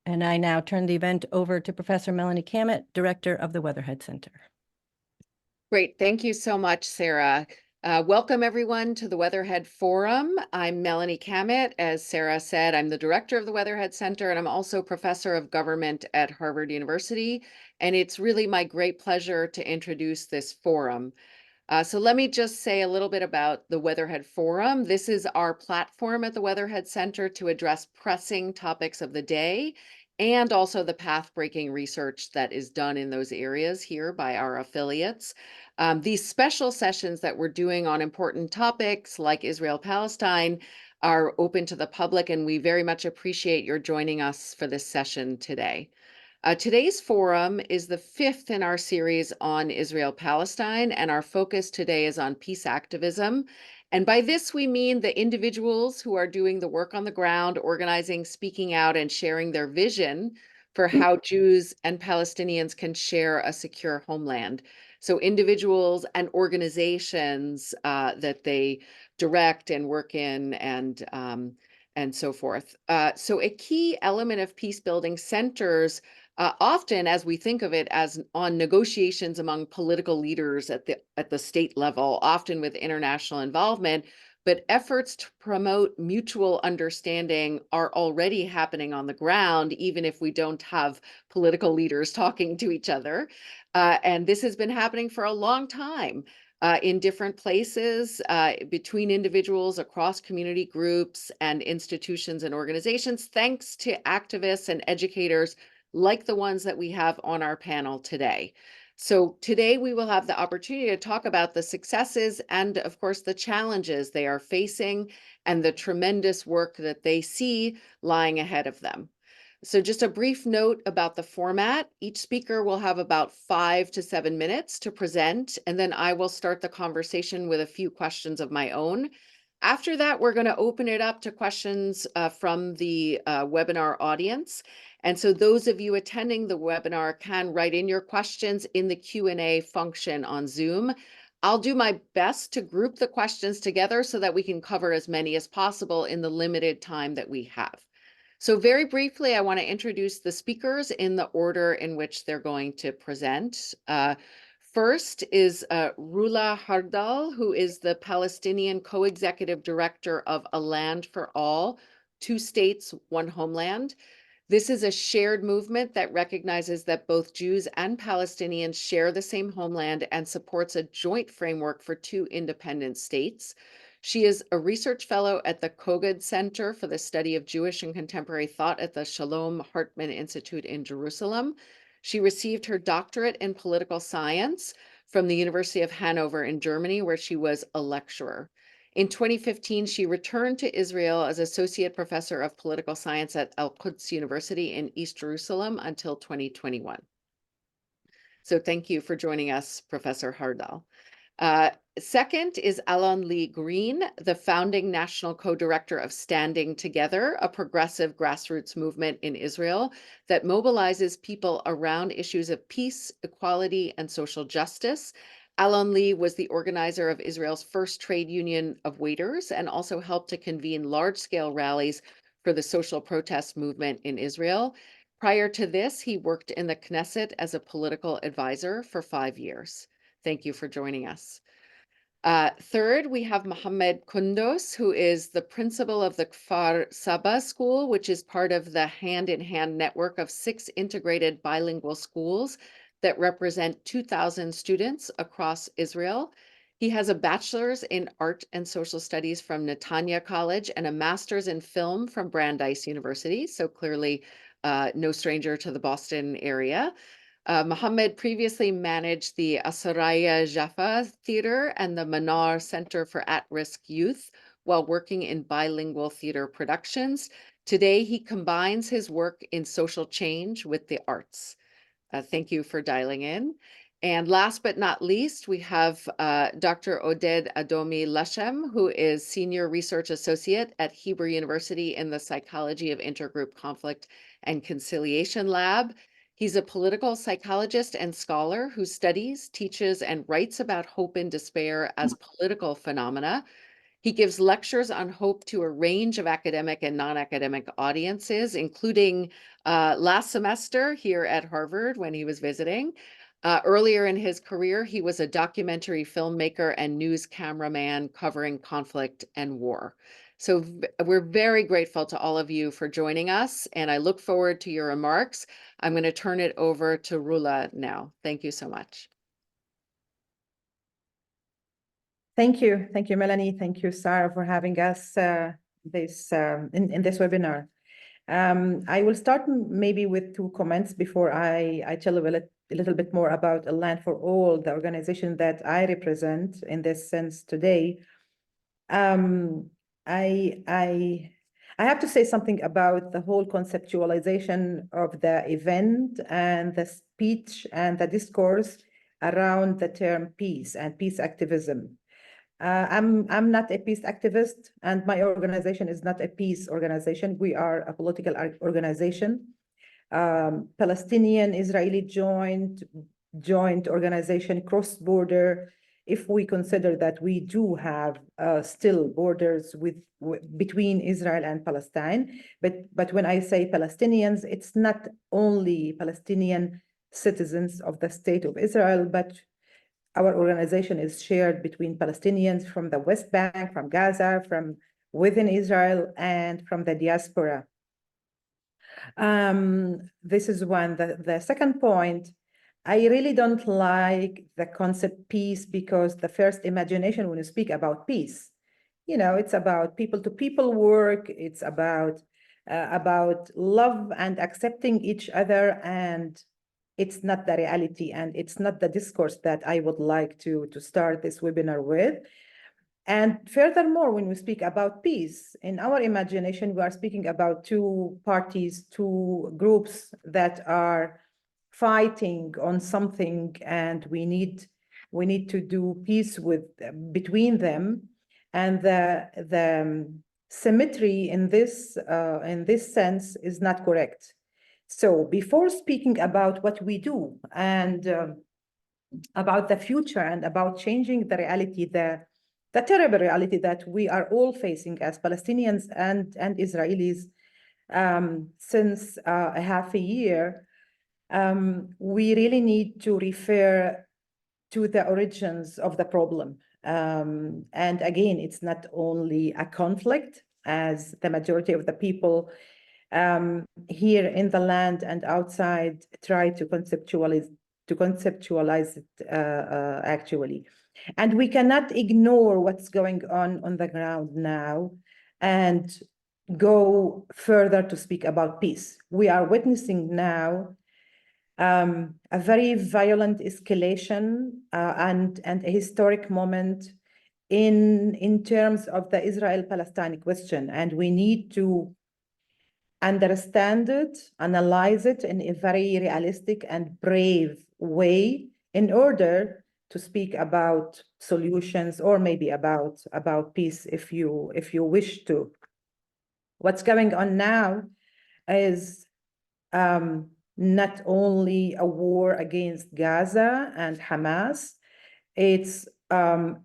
And I now turn the event over to Professor Melani Cammett, Director of the Weatherhead Center. Great. Thank you so much, Sarah. Welcome, everyone, to the Weatherhead Forum. I'm Melani Cammett. As Sarah said, I'm the director of the Weatherhead Center, and I'm also professor of government at Harvard University. And it's really my great pleasure to introduce this forum. So let me just say a little bit about the Weatherhead Forum. This is our platform at the Weatherhead Center to address pressing topics of the day and also the path-breaking research that is done in those areas here by our affiliates. These special sessions that we're doing on important topics like Israel-Palestine are open to the public, and we very much appreciate your joining us for this session today. Today's forum is the fifth in our series on Israel-Palestine, and our focus today is on peace activism. And by this, we mean the individuals who are doing the work on the ground, organizing, speaking out, and sharing their vision for how Jews and Palestinians can share a secure homeland. So individuals and organizations that they direct and work in and so forth. So a key element of peace building centers often, as we think of it, as on negotiations among political leaders at the state level, often with international involvement, but efforts to promote mutual understanding are already happening on the ground, even if we don't have political leaders talking to each other. And this has been happening for a long time. In different places, between individuals, across community groups and institutions and organizations, thanks to activists and educators like the ones that we have on our panel today. So today we will have the opportunity to talk about the successes and, of course, the challenges they are facing and the tremendous work that they see lying ahead of them. So just a brief note about the format. Each speaker will have about 5 to 7 minutes to present, and then I will start the conversation with a few questions of my own. After that, we're going to open it up to questions from the webinar audience. And so those of you attending the webinar can write in your questions in the Q&A function on Zoom. I'll do my best to group the questions together so that we can cover as many as possible in the limited time that we have. So very briefly, I want to introduce the speakers in the order in which they're going to present. First is Rula Hardal, who is the Palestinian co-executive director of A Land for All, 2 states, 1 homeland. This is a shared movement that recognizes that both Jews and Palestinians share the same homeland and supports a joint framework for 2 independent states. She is a research fellow at the Oded Center for the Study of Jewish and Contemporary Thought at the Shalom Hartman Institute in Jerusalem. She received her doctorate in political science from the University of Hanover in Germany, where she was a lecturer. In 2015, she returned to Israel as associate professor of political science at Al-Quds University in East Jerusalem until 2021. So thank you for joining us, Professor Hardal. Second is Alon-Lee Green, the founding national co-director of Standing Together, a progressive grassroots movement in Israel that mobilizes people around issues of peace, equality, and social justice. Alon-Lee was the organizer of Israel's first trade union of waiters and also helped to convene large-scale rallies for the social protest movement in Israel. Prior to this, he worked in the Knesset as a political advisor for 5 years. Thank you for joining us. Third, we have Mohammad Kundos, who is the principal of the Kfar Saba school, which is part of the hand-in-hand network of 6 integrated bilingual schools that represent 2,000 students across Israel. He has a bachelor's in art and social studies from Netanya College and a master's in film from Brandeis University, so clearly no stranger to the Boston area. Mohammad previously managed the Asaraya Jaffa Theater and the Manar Center for At-Risk Youth while working in bilingual theater productions. Today, he combines his work in social change with the arts. Thank you for dialing in. And last but not least, we have Dr. Oded Adomi Leshem, who is Senior Research Associate at Hebrew University in the Psychology of Intergroup Conflict and Conciliation Lab. He's a political psychologist and scholar who studies, teaches, and writes about hope and despair as political phenomena. He gives lectures on hope to a range of academic and non-academic audiences, including last semester here at Harvard when he was visiting. Earlier in his career, he was a documentary filmmaker and news cameraman covering conflict and war. So we're very grateful to all of you for joining us, and I look forward to your remarks. I'm going to turn it over to Rula now. Thank you so much. Thank you, Melanie. Thank you, Sarah, for having us in this webinar. I will start maybe with 2 comments before I tell a little bit more about A Land for All, the organization that I represent in this sense today. I have to say something about the whole conceptualization of the event and the speech and the discourse around the term peace and peace activism. I'm not a peace activist, and my organization is not a peace organization. We are a political organization, Palestinian Israeli joint organization, cross-border. If we consider that we do have still borders between Israel and Palestine, but when I say Palestinians, it's not only Palestinian citizens of the state of Israel, but our organization is shared between Palestinians from the West Bank, from Gaza, from within Israel, and from the diaspora. This is one. The second point, I really don't like the concept peace, because the first imagination when you speak about peace, it's about people-to-people work. It's about love and accepting each other, and it's not the reality, and it's not the discourse that I would like to start this webinar with. And furthermore, when we speak about peace, in our imagination, we are speaking about 2 parties, 2 groups that are fighting on something, and we need to do peace between them. And the symmetry in this sense is not correct. So before speaking about what we do and about the future and about changing the reality, the terrible reality that we are all facing as Palestinians and Israelis since a half a year, we really need to refer to the origins of the problem. And again, it's not only a conflict, as the majority of the people here in the land and outside try to conceptualize it actually. And we cannot ignore what's going on the ground now and go further to speak about peace. We are witnessing now a very violent escalation and a historic moment in terms of the Israel-Palestine question, and we need to understand it, analyze it in a very realistic and brave way in order to speak about solutions, or maybe about peace if you wish to. What's going on now is not only a war against Gaza and Hamas. It's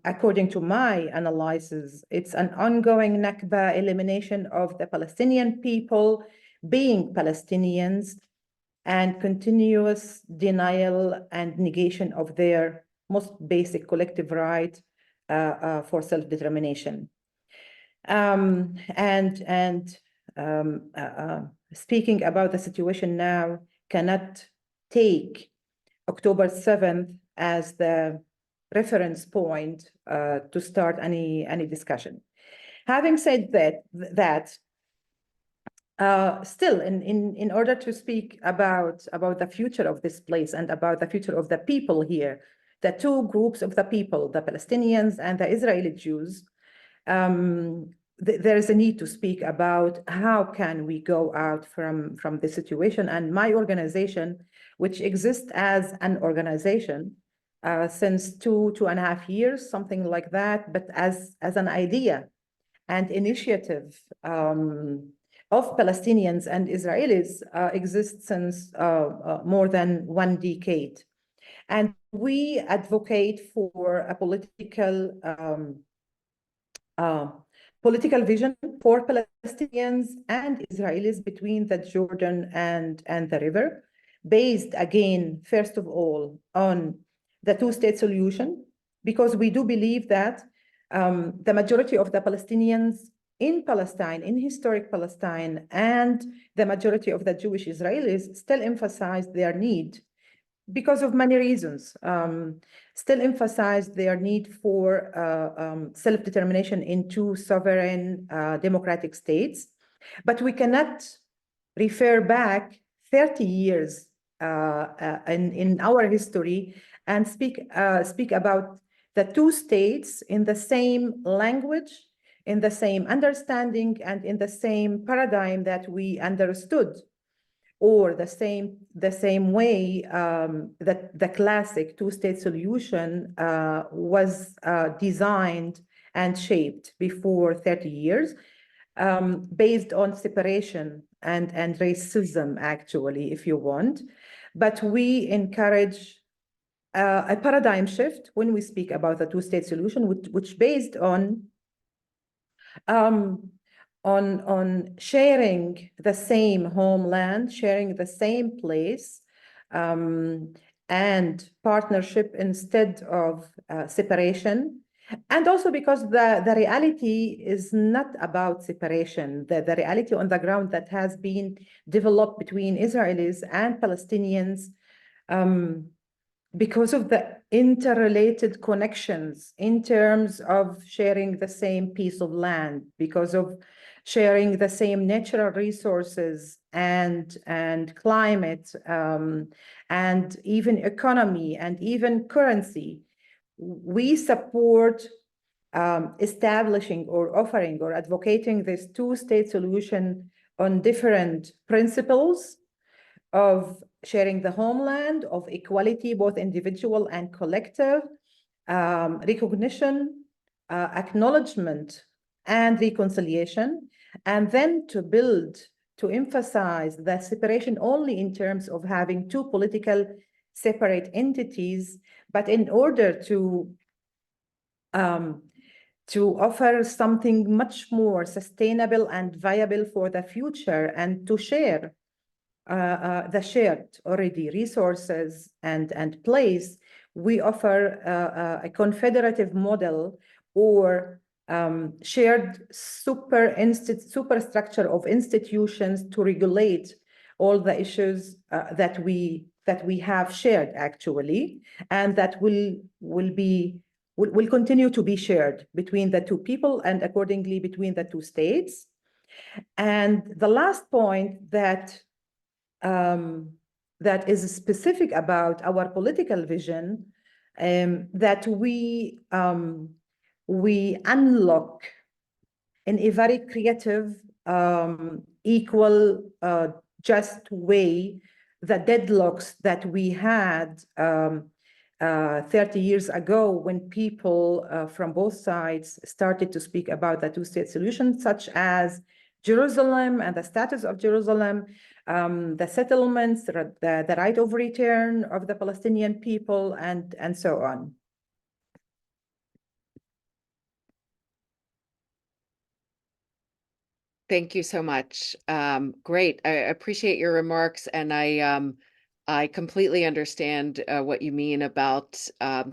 according to my analysis, it's an ongoing Nakba, elimination of the Palestinian people being Palestinians, and continuous denial and negation of their most basic collective right for self-determination. Speaking about the situation now, cannot take October 7th as the reference point to start any discussion. Having said that, still, in order to speak about the future of this place and about the future of the people here, the 2 groups of the people, the Palestinians and the Israeli Jews, there is a need to speak about how can we go out from this situation. And my organization, which exists as an organization since 2.5 years, something like that, but as an idea and initiative of Palestinians and Israelis, exists since more than 1 decade. And we advocate for a political political vision for Palestinians and Israelis between the Jordan and the river, based again, first of all, on the two-state solution, because we do believe that the majority of the Palestinians in Palestine, in historic Palestine, and the majority of the Jewish Israelis still emphasize their need, because of many reasons, still emphasize their need for self-determination in two sovereign democratic states. But we cannot refer back 30 years in our history and speak about the two states in the same language, in the same understanding, and in the same paradigm that we understood, or the same way that the classic two-state solution was designed and shaped before 30 years, based on separation and racism, actually, if you want. But we encourage a paradigm shift when we speak about the two-state solution, which based on sharing the same homeland, sharing the same place, and partnership instead of separation. And also because the reality is not about separation. The reality on the ground that has been developed between Israelis and Palestinians, because of the interrelated connections in terms of sharing the same piece of land, because of sharing the same natural resources and climate, and even economy and even currency, we support establishing or offering or advocating this two-state solution on different principles of sharing the homeland, of equality, both individual and collective, recognition, acknowledgement, and reconciliation, and then to emphasize that separation only in terms of having two political separate entities, but in order to offer something much more sustainable and viable for the future, and to share the shared already resources and place. We offer a confederative model, or shared superstructure of institutions to regulate all the issues that we have shared, actually, and that will continue to be shared between the two people and accordingly between the two states. And the last point that is specific about our political vision, that we unlock in a very creative, equal, just way the deadlocks that we had 30 years ago, when people from both sides started to speak about the two-state solution, such as Jerusalem and the status of Jerusalem, the settlements, the right of return of the Palestinian people, and so on. Thank you so much. Great. I appreciate your remarks, and I completely understand what you mean about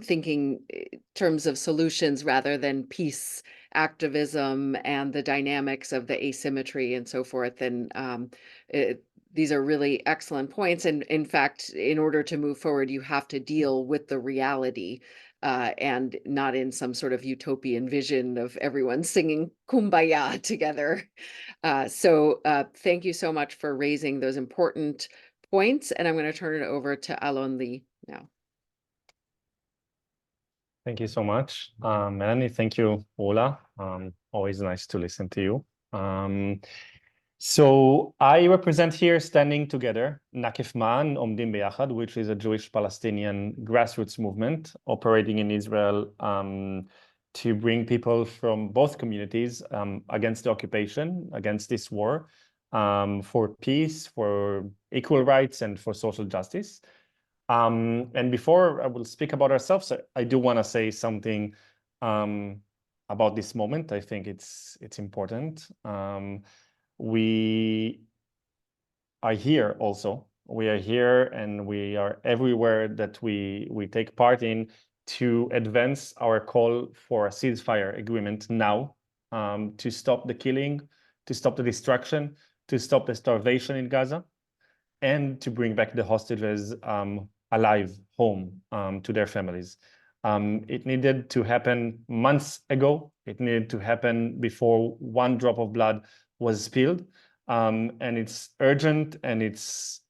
thinking in terms of solutions rather than peace activism and the dynamics of the asymmetry and so forth. And these are really excellent points. And in fact, in order to move forward, you have to deal with the reality, and not in some sort of utopian vision of everyone singing Kumbaya together. So thank you so much for raising those important points. And I'm going to turn it over to Alon-Lee now. Thank you so much, Melanie. Thank you, Rula. Always nice to listen to you. So I represent here Standing Together, Nakif Ma'an Omdim Beyachad, which is a Jewish-Palestinian grassroots movement operating in Israel to bring people from both communities against the occupation, against this war, for peace, for equal rights, and for social justice. And before I will speak about ourselves, I do want to say something about this moment. I think it's important. We are here also. We are here and we are everywhere that we take part in to advance our call for a ceasefire agreement now, to stop the killing, to stop the destruction, to stop the starvation in Gaza, and to bring back the hostages alive home to their families. It needed to happen months ago. It needed to happen before one drop of blood was spilled. And it's urgent, and it's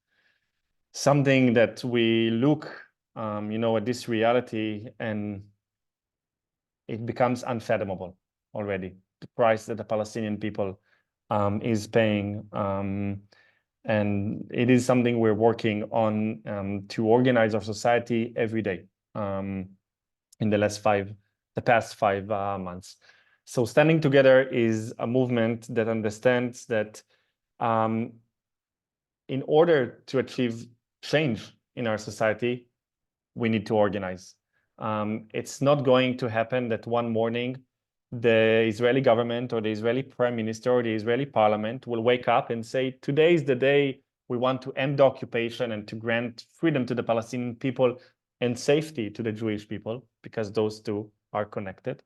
something that we look, at this reality, and it becomes unfathomable already, the price that the Palestinian people is paying. And it is something we're working on to organize our society every day in the past five months. So standing together is a movement that understands that in order to achieve change in our society, we need to organize. It's not going to happen that one morning the Israeli government or the Israeli prime minister or the Israeli parliament will wake up and say, today is the day we want to end the occupation and to grant freedom to the Palestinian people and safety to the Jewish people, because those two are connected.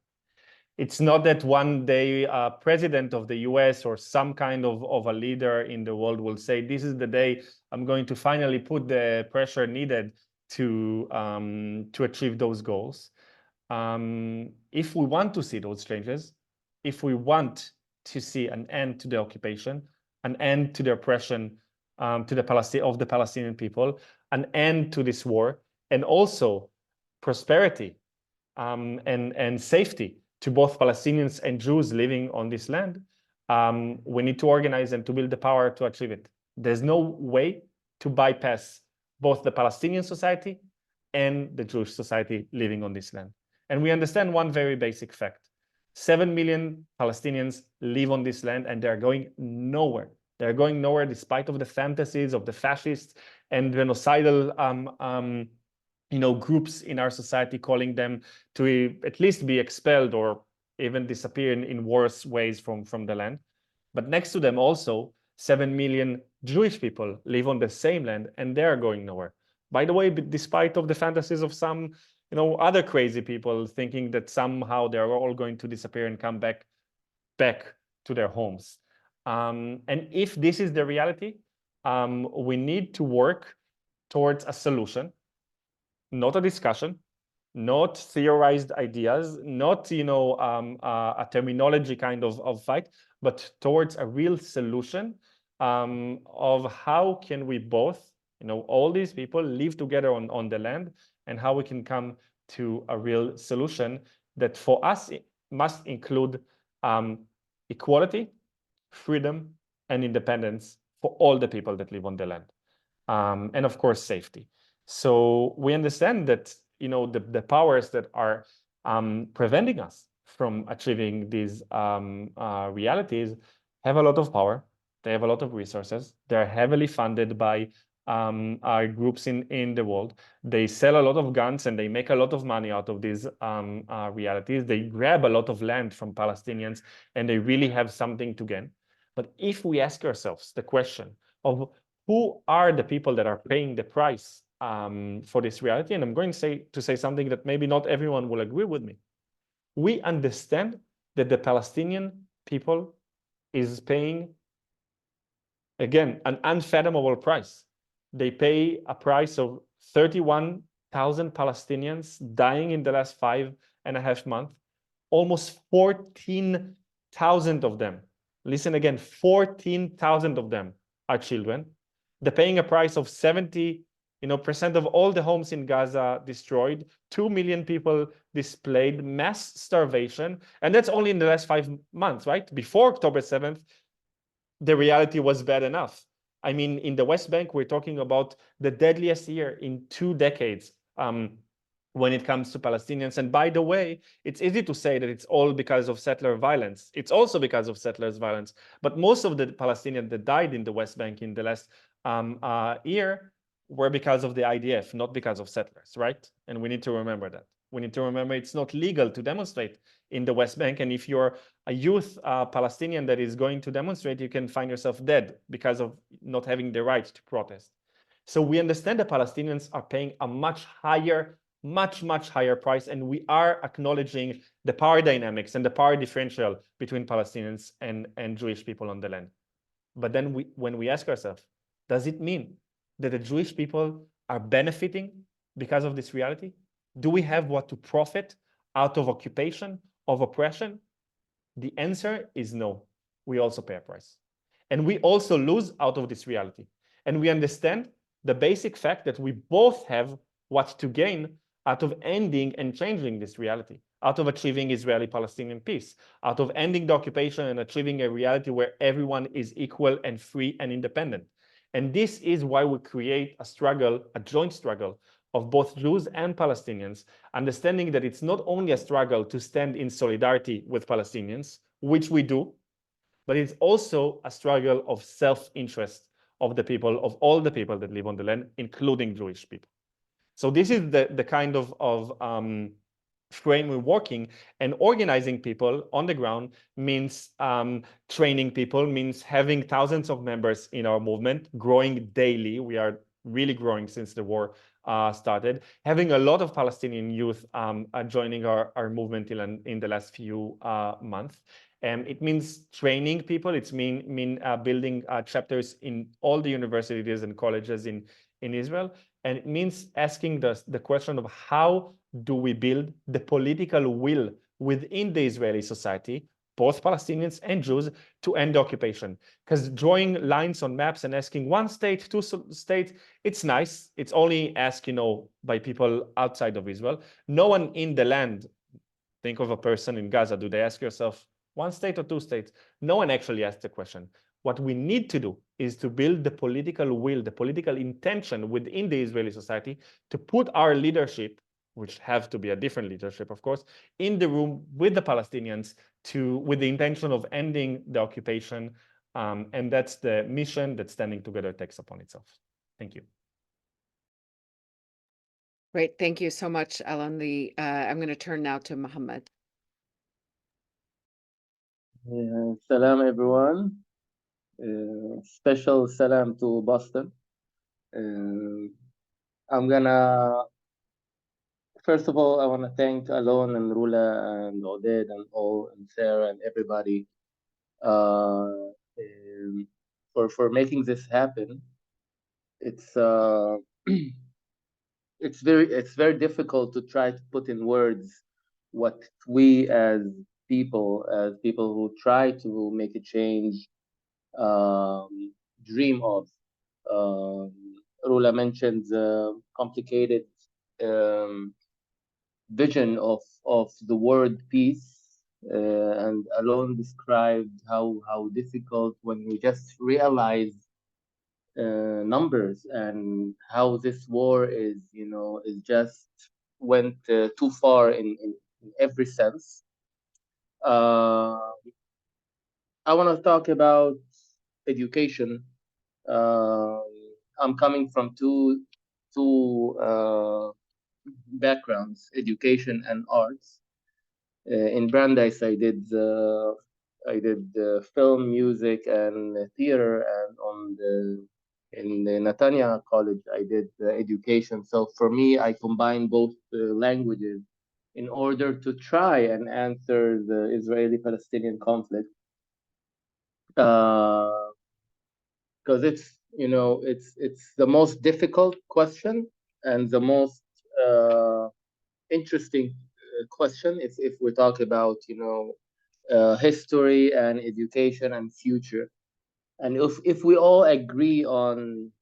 It's not that one day a president of the US or some kind of a leader in the world will say, this is the day I'm going to finally put the pressure needed to achieve those goals. If we want to see those changes, if we want to see an end to the occupation, an end to the oppression of the Palestinian people, an end to this war, and also prosperity and safety to both Palestinians and Jews living on this land, we need to organize and to build the power to achieve it. There's no way to bypass both the Palestinian society and the Jewish society living on this land. And we understand one very basic fact. 7 million Palestinians live on this land, and they're going nowhere. They're going nowhere despite of the fantasies of the fascists and genocidal groups in our society calling them to at least be expelled or even disappear in worse ways from the land. But next to them also, 7 million Jewish people live on the same land, and they're going nowhere. By the way, despite of the fantasies of some other crazy people thinking that somehow they're all going to disappear and come back to their homes. And if this is the reality, we need to work towards a solution, not a discussion, not theorized ideas, not a terminology kind of fight, but towards a real solution of how can we both, all these people live together on the land, and how we can come to a real solution that for us it must include equality, freedom, and independence for all the people that live on the land, and of course safety. So we understand that the powers that are preventing us from achieving these realities have a lot of power. They have a lot of resources. They're heavily funded by groups in the world. They sell a lot of guns and they make a lot of money out of these realities. They grab a lot of land from Palestinians, and they really have something to gain. But if we ask ourselves the question of who are the people that are paying the price for this reality, and I'm going to say something that maybe not everyone will agree with me. We understand that the Palestinian people is paying, again, an unfathomable price. They pay a price of 31,000 Palestinians dying in the last 5.5 months. Almost 14,000 of them, listen again, 14,000 of them are children. They're paying a price of 70% of all the homes in Gaza destroyed, 2 million people displaced, mass starvation. And that's only in the last 5 months, right? Before October 7th, the reality was bad enough. I mean, in the West Bank, we're talking about the deadliest year in 2 decades when it comes to Palestinians. And by the way, it's easy to say that it's all because of settler violence. It's also because of settlers' violence. But most of the Palestinians that died in the West Bank in the last year were because of the IDF, not because of settlers, right? And we need to remember that. We need to remember it's not legal to demonstrate in the West Bank. And if you're a youth Palestinian that is going to demonstrate, you can find yourself dead because of not having the right to protest. So we understand the Palestinians are paying a much higher price, and we are acknowledging the power dynamics and the power differential between Palestinians and Jewish people on the land. But then when we ask ourselves, does it mean that the Jewish people are benefiting because of this reality? Do we have what to profit out of occupation, of oppression? The answer is no. We also pay a price. And we also lose out of this reality. And we understand the basic fact that we both have what to gain out of ending and changing this reality, out of achieving Israeli-Palestinian peace, out of ending the occupation and achieving a reality where everyone is equal and free and independent. And this is why we create a struggle, a joint struggle of both Jews and Palestinians, understanding that it's not only a struggle to stand in solidarity with Palestinians, which we do, but it's also a struggle of self-interest of the people, of all the people that live on the land, including Jewish people. So this is the kind of frame we're working, and organizing people on the ground means training people, means having thousands of members in our movement, growing daily. We are really growing since the war started, having a lot of Palestinian youth joining our movement in the last few months. It means training people. It's mean building chapters in all the universities and colleges in Israel. And it means asking the question of how do we build the political will within the Israeli society, both Palestinians and Jews, to end the occupation. Because drawing lines on maps and asking one state, two states, it's nice. It's only asked, by people outside of Israel. No one in the land, think of a person in Gaza, do they ask yourself one state or two states? No one actually asked the question. What we need to do is to build the political will, the political intention within the Israeli society to put our leadership, which have to be a different leadership, of course, in the room with the Palestinians with the intention of ending the occupation. And that's the mission that Standing Together takes upon itself. Thank you. Great. Thank you so much, Alon-Lee. I'm going to turn now to Mohammad. Salam, everyone. Special salam to Boston. First of all, I want to thank Alon and Rula and Oded and Sarah and everybody for making this happen. It's it's very difficult to try to put in words what we as people who try to make a change dream of. Rula mentioned the complicated vision of the word peace, and Alon described how difficult when we just realize numbers and how this war is just went too far in every sense. I want to talk about education. I'm coming from two backgrounds, education and arts. In Brandeis, I did film, music, and theater, and in the Netanya College, I did education. So for me, I combine both languages in order to try and answer the Israeli-Palestinian conflict. Because it's the most difficult question and the most interesting question if we talk about history and education and future, and if we all agree on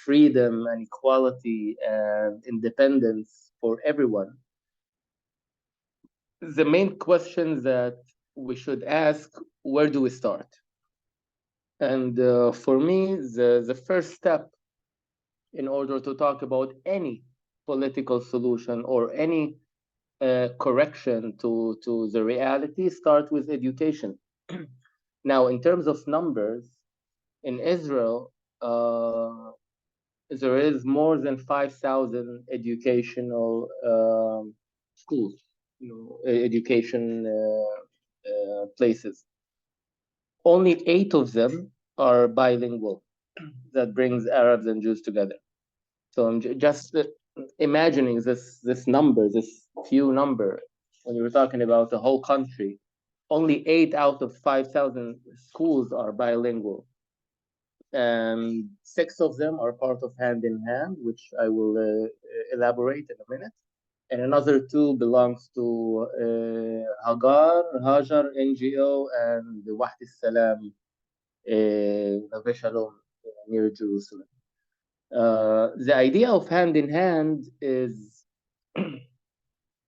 freedom and equality and independence for everyone, the main question that we should ask, where do we start? And for me, the first step in order to talk about any political solution or any correction to the reality start with education. Now, in terms of numbers, in Israel, there is more than 5,000 educational schools, education places. Only 8 of them are bilingual. That brings Arabs and Jews together. So I'm just imagining this number, this few number, when you were talking about the whole country. Only 8 out of 5,000 schools are bilingual. And 6 of them are part of Hand in Hand, which I will elaborate in a minute. And another 2 belongs to Hajar NGO and the Wahd al-Salam, Nave Shalom, near Jerusalem. The idea of Hand in Hand is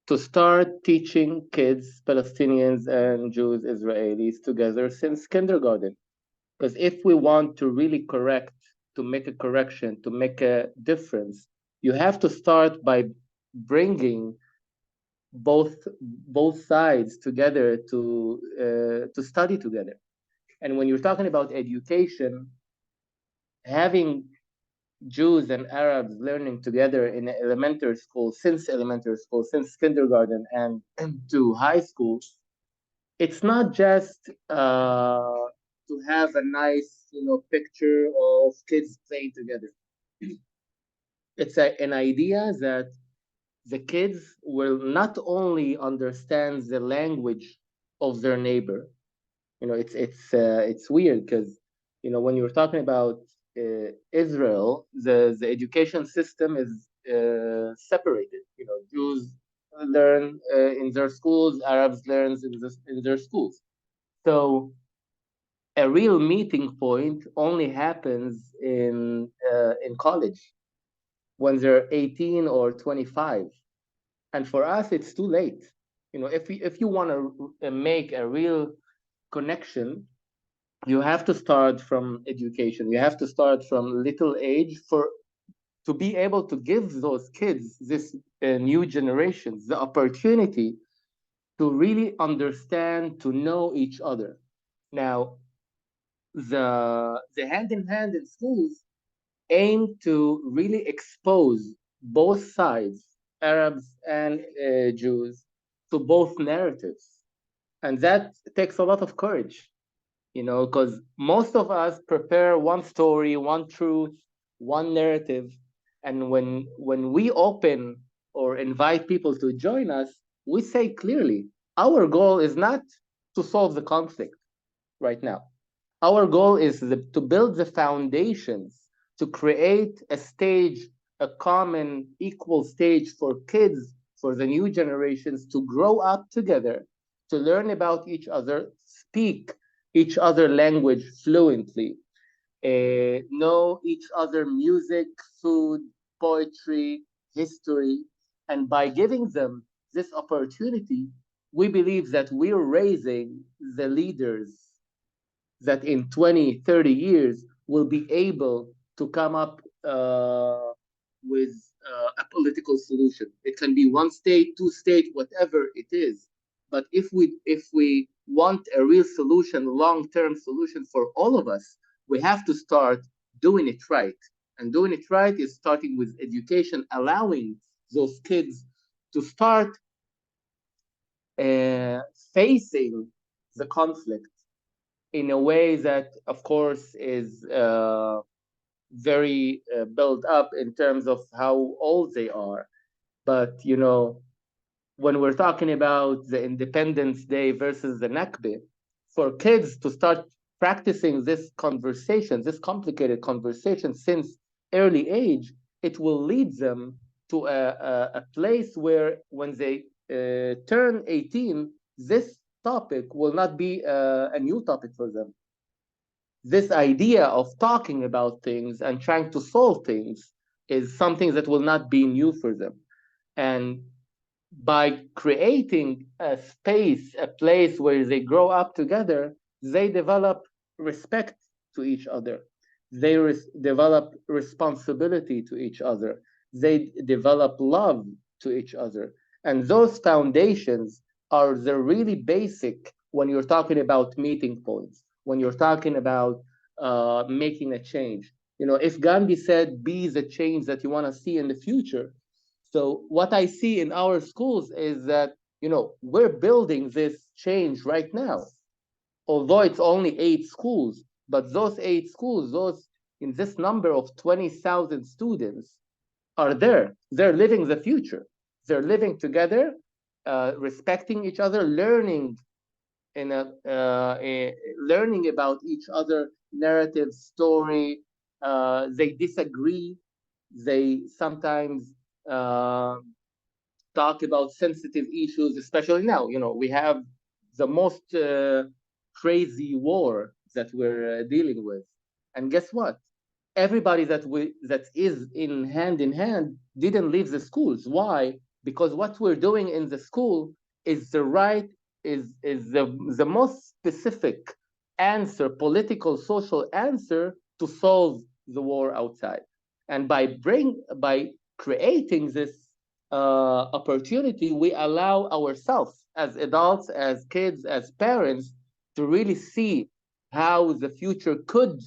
to start teaching kids, Palestinians and Jews, Israelis together since kindergarten. Because if we want to really correct, to make a correction, to make a difference, you have to start by bringing both sides together to study together. And when you're talking about education, having Jews and Arabs learning together in elementary school, since kindergarten and to high school, it's not just to have a nice, picture of kids playing together. It's an idea that the kids will not only understand the language of their neighbor. It's weird because, when you're talking about Israel, the education system is separated. Jews learn in their schools, Arabs learn in their schools. So a real meeting point only happens in college when they're 18 or 25, and for us it's too late. If you want to make a real connection, you have to start from education. You have to start from little age to be able to give those kids, this new generations, the opportunity to really understand, to know each other. Now, the Hand in Hand in schools aim to really expose both sides, Arabs and Jews, to both narratives. And that takes a lot of courage, because most of us prepare one story, one truth, one narrative. And when we open or invite people to join us, we say clearly, our goal is not to solve the conflict right now. Our goal is to build the foundations, to create a stage, a common, equal stage for kids, for the new generations to grow up together, to learn about each other, speak each other language fluently, know each other music, food, poetry, history. And by giving them this opportunity, we believe that we're raising the leaders that in 20, 30 years will be able to come up with a political solution. It can be 1 state, 2 state, whatever it is. But if we want a real solution, long-term solution for all of us, we have to start doing it right. And doing it right is starting with education, allowing those kids to start facing the conflict in a way that, of course, is very built up in terms of how old they are. But, when we're talking about the Independence Day versus the Nakba, for kids to start practicing this conversation, this complicated conversation since early age, it will lead them to a place where when they turn 18, this topic will not be a new topic for them. This idea of talking about things and trying to solve things is something that will not be new for them. And by creating a space, a place where they grow up together, they develop respect to each other. They develop responsibility to each other. They develop love to each other. And those foundations are the really basic when you're talking about meeting points, when you're talking about making a change. If Gandhi said, be the change that you want to see in the future, So what I see in our schools is that, we're building this change right now. Although it's only 8 schools, but those 8 schools, those in this number of 20,000 students are there. They're living the future. They're living together, respecting each other, learning learning about each other, narrative, story. They disagree. They sometimes talk about sensitive issues, especially now. We have the most crazy war that we're dealing with, and guess what? Everybody that is in hand didn't leave the schools. Why? Because what we're doing in the school is the most specific answer, political, social answer to solve the war outside. And by creating this opportunity, we allow ourselves as adults, as kids, as parents, to really see how the future could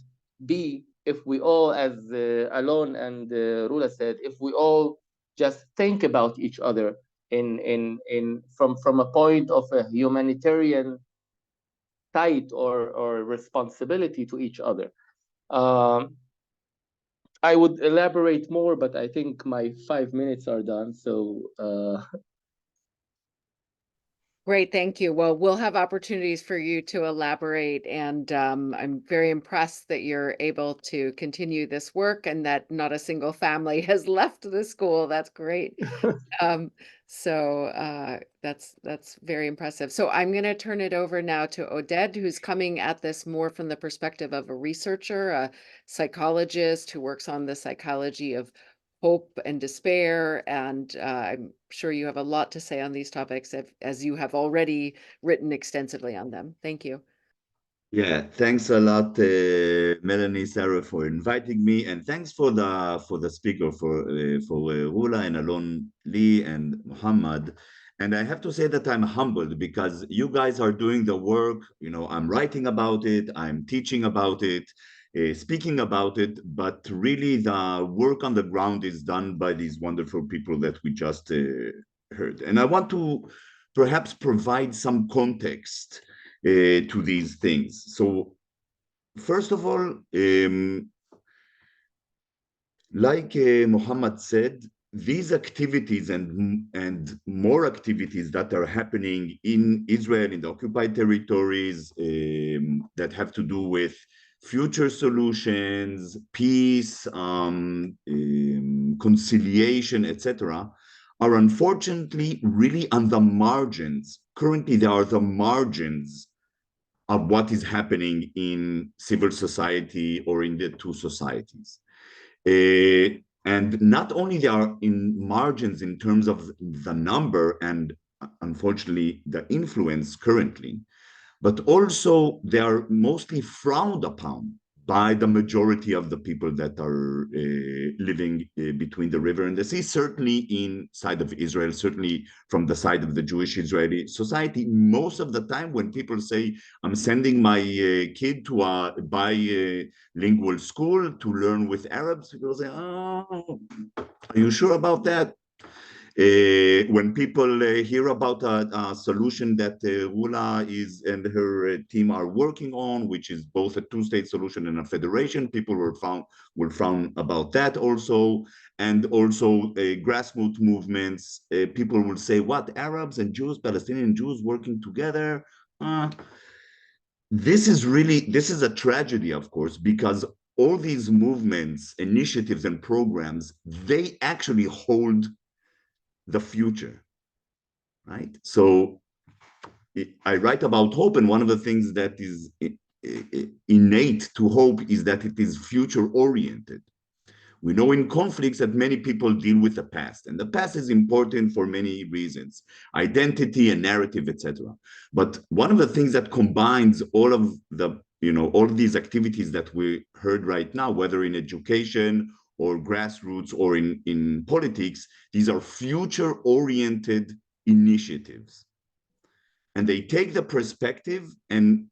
be if we all, as Alon and Rula said, if we all just think about each other from a point of a humanitarian side or responsibility to each other. I would elaborate more, but I think my 5 minutes are done. So Great, thank you. Well, we'll have opportunities for you to elaborate, and I'm very impressed that you're able to continue this work and that not a single family has left the school. That's great. That's very impressive. So I'm going to turn it over now to Oded, who's coming at this more from the perspective of a researcher, a psychologist who works on the psychology of hope and despair, and I'm sure you have a lot to say on these topics as you have already written extensively on them. Thank you. Yeah, thanks a lot, Melanie, Sarah, for inviting me, and thanks for the speaker for Rula and Alon-Lee and Mohammad. And I have to say that I'm humbled because you guys are doing the work. I'm writing about it, I'm teaching about it, speaking about it, but really the work on the ground is done by these wonderful people that we just heard. And I want to perhaps provide some context to these things. So first of all, like Mohammad said, these activities and more activities that are happening in Israel, in the occupied territories, that have to do with future solutions, peace, conciliation, etc., are unfortunately really on the margins. Currently, they are the margins of what is happening in civil society or in the two societies. And not only they are in margins in terms of the number and unfortunately the influence currently, but also they are mostly frowned upon by the majority of the people that are living between the river and the sea, certainly inside of Israel, certainly from the side of the Jewish Israeli society. Most of the time when people say, I'm sending my kid to a bilingual school to learn with Arabs, people say, oh, are you sure about that? When people hear about a solution that Rula and her team are working on, which is both a two-state solution and a federation, people will frown about that also. And also grassroots movements, people will say, what, Arabs and Jews, Palestinian Jews working together? This is a tragedy, of course, because all these movements, initiatives, and programs, they actually hold the future, right? So I write about hope, and one of the things that is innate to hope is that it is future-oriented. We know in conflicts that many people deal with the past, and the past is important for many reasons, identity and narrative, etc. But one of the things that combines all of these activities that we heard right now, whether in education or grassroots or in politics, these are future-oriented initiatives. And they take the perspective and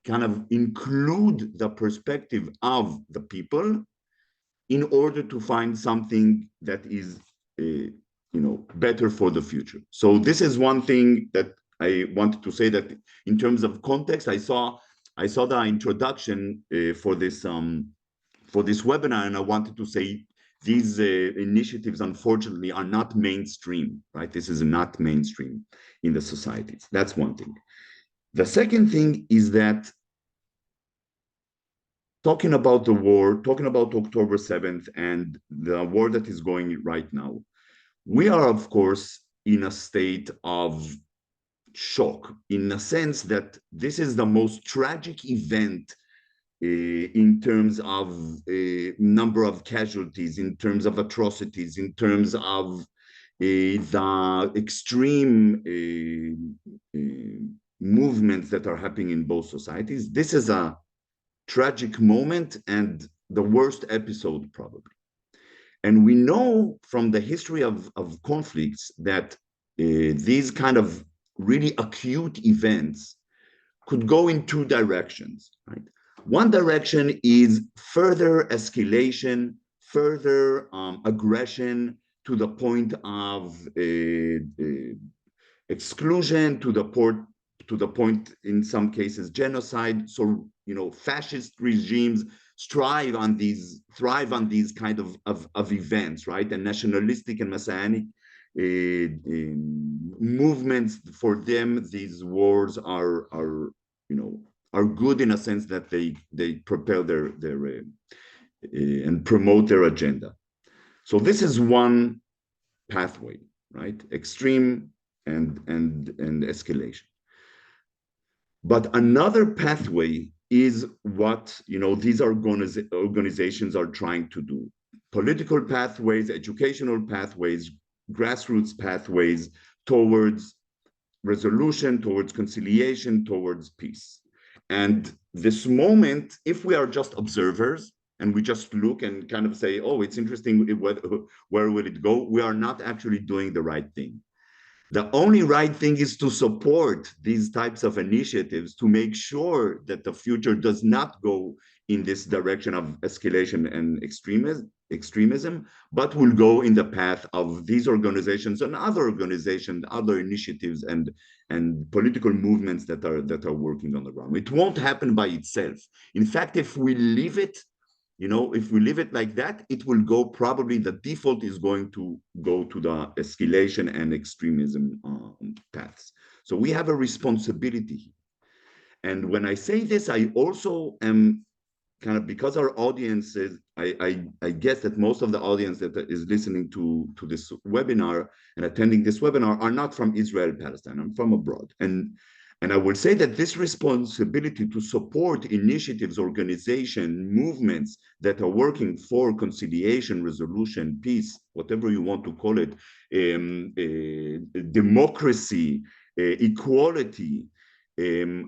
kind of include the perspective of the people in order to find something that is better for the future. So this is one thing that I wanted to say, that in terms of context, I saw the introduction for this webinar, and I wanted to say these initiatives, unfortunately, are not mainstream, right? This is not mainstream in the societies. That's one thing. The second thing is that talking about the war, talking about October 7th and the war that is going right now, we are, of course, in a state of shock, in the sense that this is the most tragic event in terms of number of casualties, in terms of atrocities, in terms of the extreme movements that are happening in both societies. This is a tragic moment and the worst episode, probably. And we know from the history of conflicts that these kind of really acute events could go in two directions, right? One direction is further escalation, further aggression to the point of exclusion, to the point, in some cases, genocide. So, fascist regimes thrive on these kind of events, right? And nationalistic and messianic movements, for them, these wars are good in a sense that they propel their and promote their agenda. So this is one pathway, right? Extreme and escalation. But another pathway is what these organizations are trying to do: political pathways, educational pathways, grassroots pathways towards resolution, towards conciliation, towards peace. And this moment, if we are just observers and we just look and kind of say, oh, it's interesting, where will it go? We are not actually doing the right thing. The only right thing is to support these types of initiatives, to make sure that the future does not go in this direction of escalation and extremism, but will go in the path of these organizations and other organizations, other initiatives and political movements that are working on the ground. It won't happen by itself. In fact, if we leave it, if we leave it like that, it will go, probably the default is going to go to the escalation and extremism paths. So we have a responsibility. And when I say this, I also am kind of, because our audience is, I guess that most of the audience that is listening to this webinar and attending this webinar are not from Israel, Palestine. I'm from abroad. And I will say that this responsibility to support initiatives, organizations, movements that are working for conciliation, resolution, peace, whatever you want to call it, democracy, equality, there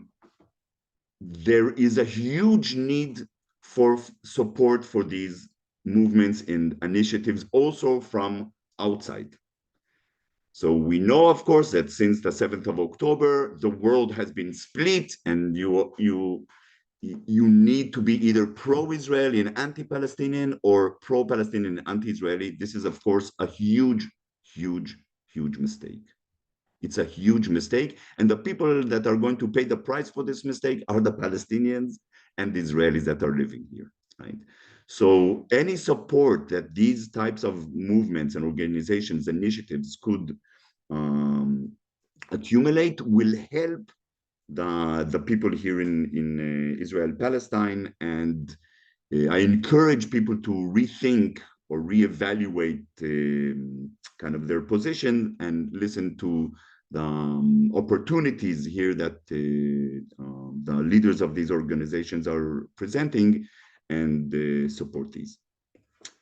is a huge need for support for these movements and initiatives, also from outside. So we know, of course, that since the 7th of October, the world has been split, and you need to be either pro-Israeli and anti-Palestinian or pro-Palestinian and anti-Israeli. This is, of course, a huge, huge, huge mistake. It's a huge mistake. And the people that are going to pay the price for this mistake are the Palestinians and the Israelis that are living here, right? So any support that these types of movements and organizations, initiatives could accumulate will help the people here in Israel, Palestine. And I encourage people to rethink or reevaluate kind of their position and listen to the opportunities here that the leaders of these organizations are presenting, and support these.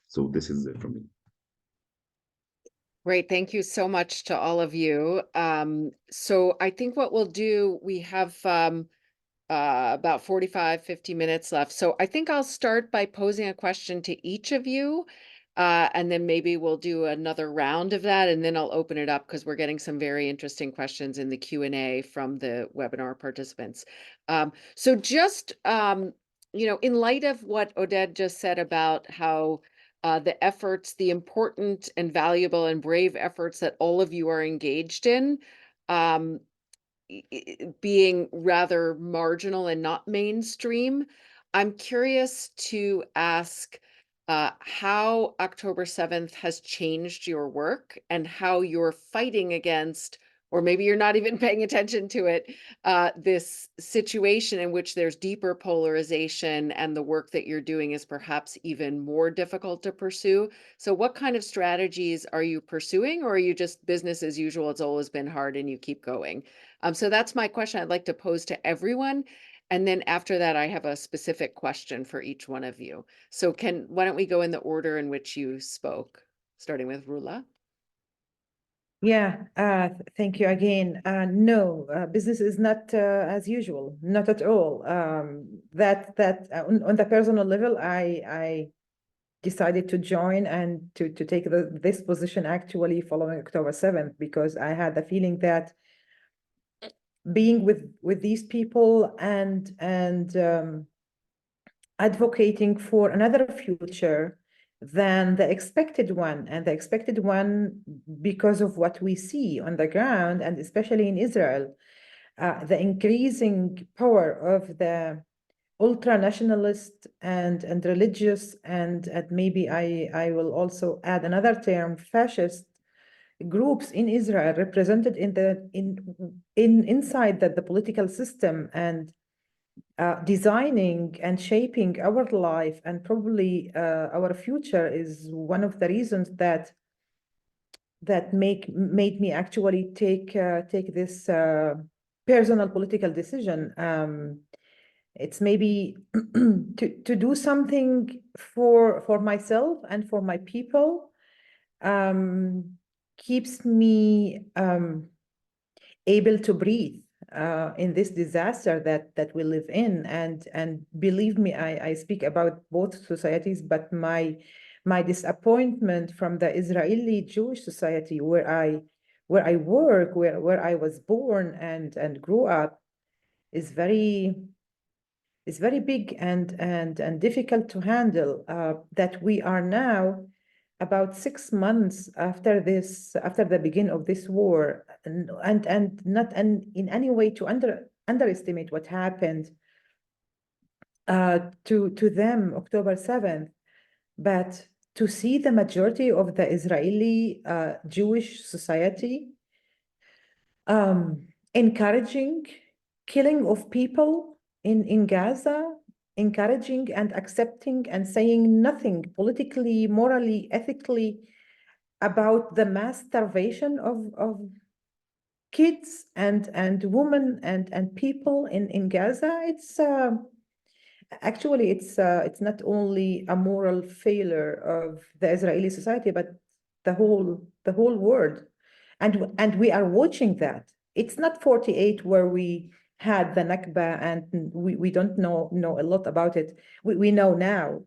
So this is it from me. Great. Thank you so much to all of you. So I think what we'll do, we have about 45, 50 minutes left. So I think I'll start by posing a question to each of you. And then maybe we'll do another round of that, and then I'll open it up because we're getting some very interesting questions in the Q&A from the webinar participants. So just, in light of what Oded just said about how the efforts, the important and valuable and brave efforts that all of you are engaged in, being rather marginal and not mainstream. I'm curious to ask how October 7th has changed your work and how you're fighting against, or maybe you're not even paying attention to it, this situation in which there's deeper polarization and the work that you're doing is perhaps even more difficult to pursue. So what kind of strategies are you pursuing, or are you just business as usual? It's always been hard and you keep going. So that's my question I'd like to pose to everyone. And then after that, I have a specific question for each one of you. So why don't we go in the order in which you spoke, starting with Rula? Yeah, thank you again. No, business is not as usual, not at all. On the personal level, I decided to join and to take this position actually following October 7th, because I had the feeling that being with these people and advocating for another future than the expected one, and the expected one because of what we see on the ground, and especially in Israel, the increasing power of the ultra-nationalist and religious and maybe I will also add another term, fascist groups in Israel represented inside the political system, and designing and shaping our life and probably our future is one of the reasons that made me actually take this personal political decision. It's maybe to do something for myself and for my people, keeps me able to breathe in this disaster that we live in. And believe me, I speak about both societies, but my disappointment from the Israeli Jewish society where I work, where I was born and grew up, is very big and difficult to handle. That we are now about 6 months after the beginning of this war, and not in any way to underestimate what happened to them October 7th, but to see the majority of the Israeli Jewish society encouraging killing of people in Gaza, encouraging and accepting and saying nothing politically, morally, ethically about the mass starvation of kids and women and people in Gaza. It's actually it's not only a moral failure of the Israeli society, but the whole world, and we are watching that. It's not 48 where we had the Nakba and we don't know a lot about it. We know now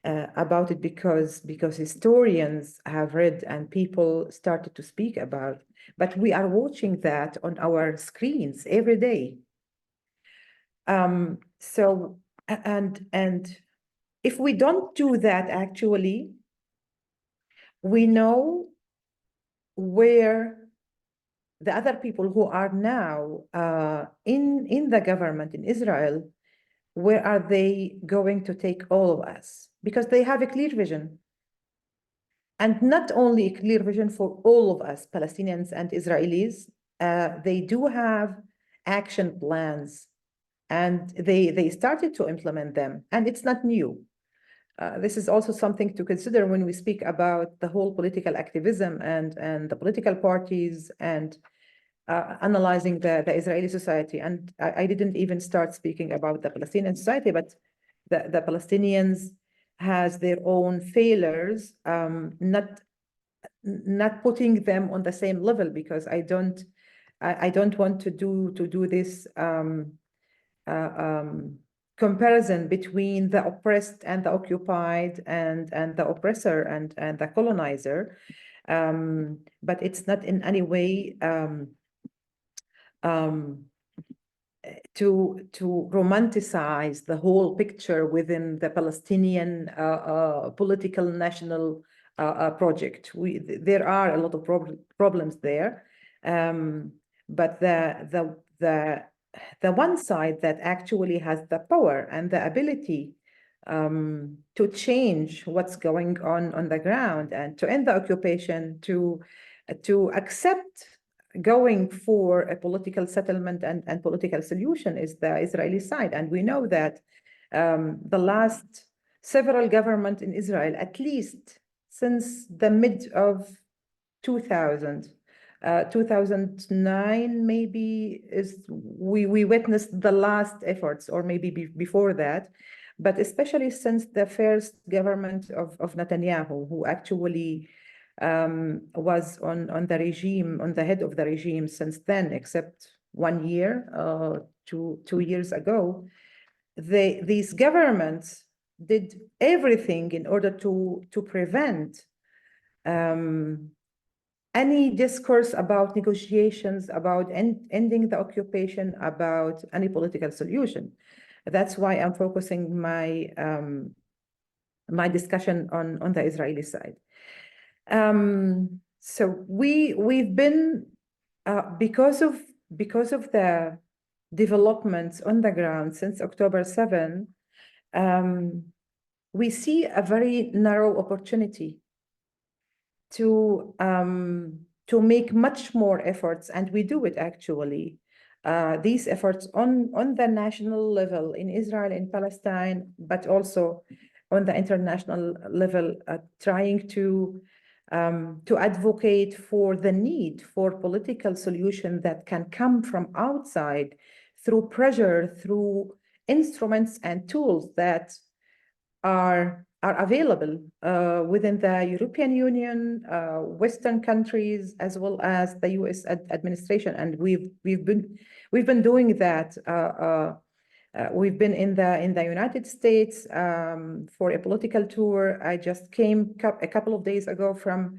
about it because historians have read and people started to speak about, but we are watching that on our screens every day. So and if we don't do that, actually, we know where the other people who are now in the government in Israel, where are they going to take all of us? Because they have a clear vision. And not only a clear vision for all of us, Palestinians and Israelis, they do have action plans, and they started to implement them, and it's not new. This is also something to consider when we speak about the whole political activism and the political parties and analyzing the Israeli society. And I didn't even start speaking about the Palestinian society, but the Palestinians has their own failures, not putting them on the same level, because I don't want to do this comparison between the oppressed and the occupied and the oppressor and the colonizer, but it's not in any way to romanticize the whole picture within the Palestinian political national project. There are a lot of problems there, but the one side that actually has the power and the ability to change what's going on the ground and to end the occupation, to accept going for a political settlement and political solution is the Israeli side. And we know that the last several governments in Israel, at least since the mid of 2000, 2009 maybe, we witnessed the last efforts, or maybe before that, but especially since the first government of Netanyahu, who actually was on the regime, on the head of the regime since then, except 1 year, 2 years ago. These governments did everything in order to prevent any discourse about negotiations, about ending the occupation, about any political solution. That's why I'm focusing my my discussion on the Israeli side. So we've been because of the developments on the ground since October 7, we see a very narrow opportunity to make much more efforts, and we do it actually. These efforts on the national level in Israel, in Palestine, but also on the international level, trying to advocate for the need for political solution that can come from outside through pressure, through instruments and tools that are available within the European Union, Western countries, as well as the U.S. administration, and we've been doing that. We've been in the United States for a political tour. I just came a couple of days ago from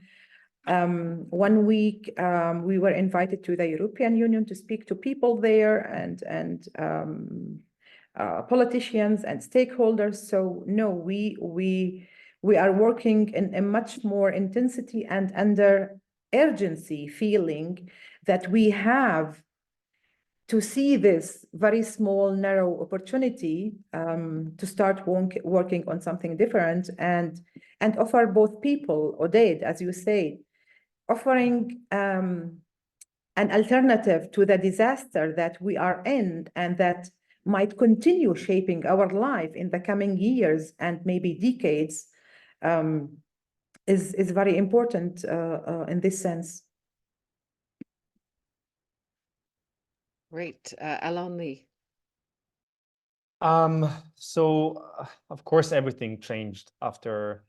1 week. We were invited to the European Union to speak to people there and politicians and stakeholders. So no, we are working in a much more intensity and under urgency, feeling that we have to see this very small, narrow opportunity to start working on something different and offer both people, Oded, as you say, offering an alternative to the disaster that we are in and that might continue shaping our life in the coming years and maybe decades, is very important in this sense. Great. Alon-Lee. Of course, everything changed after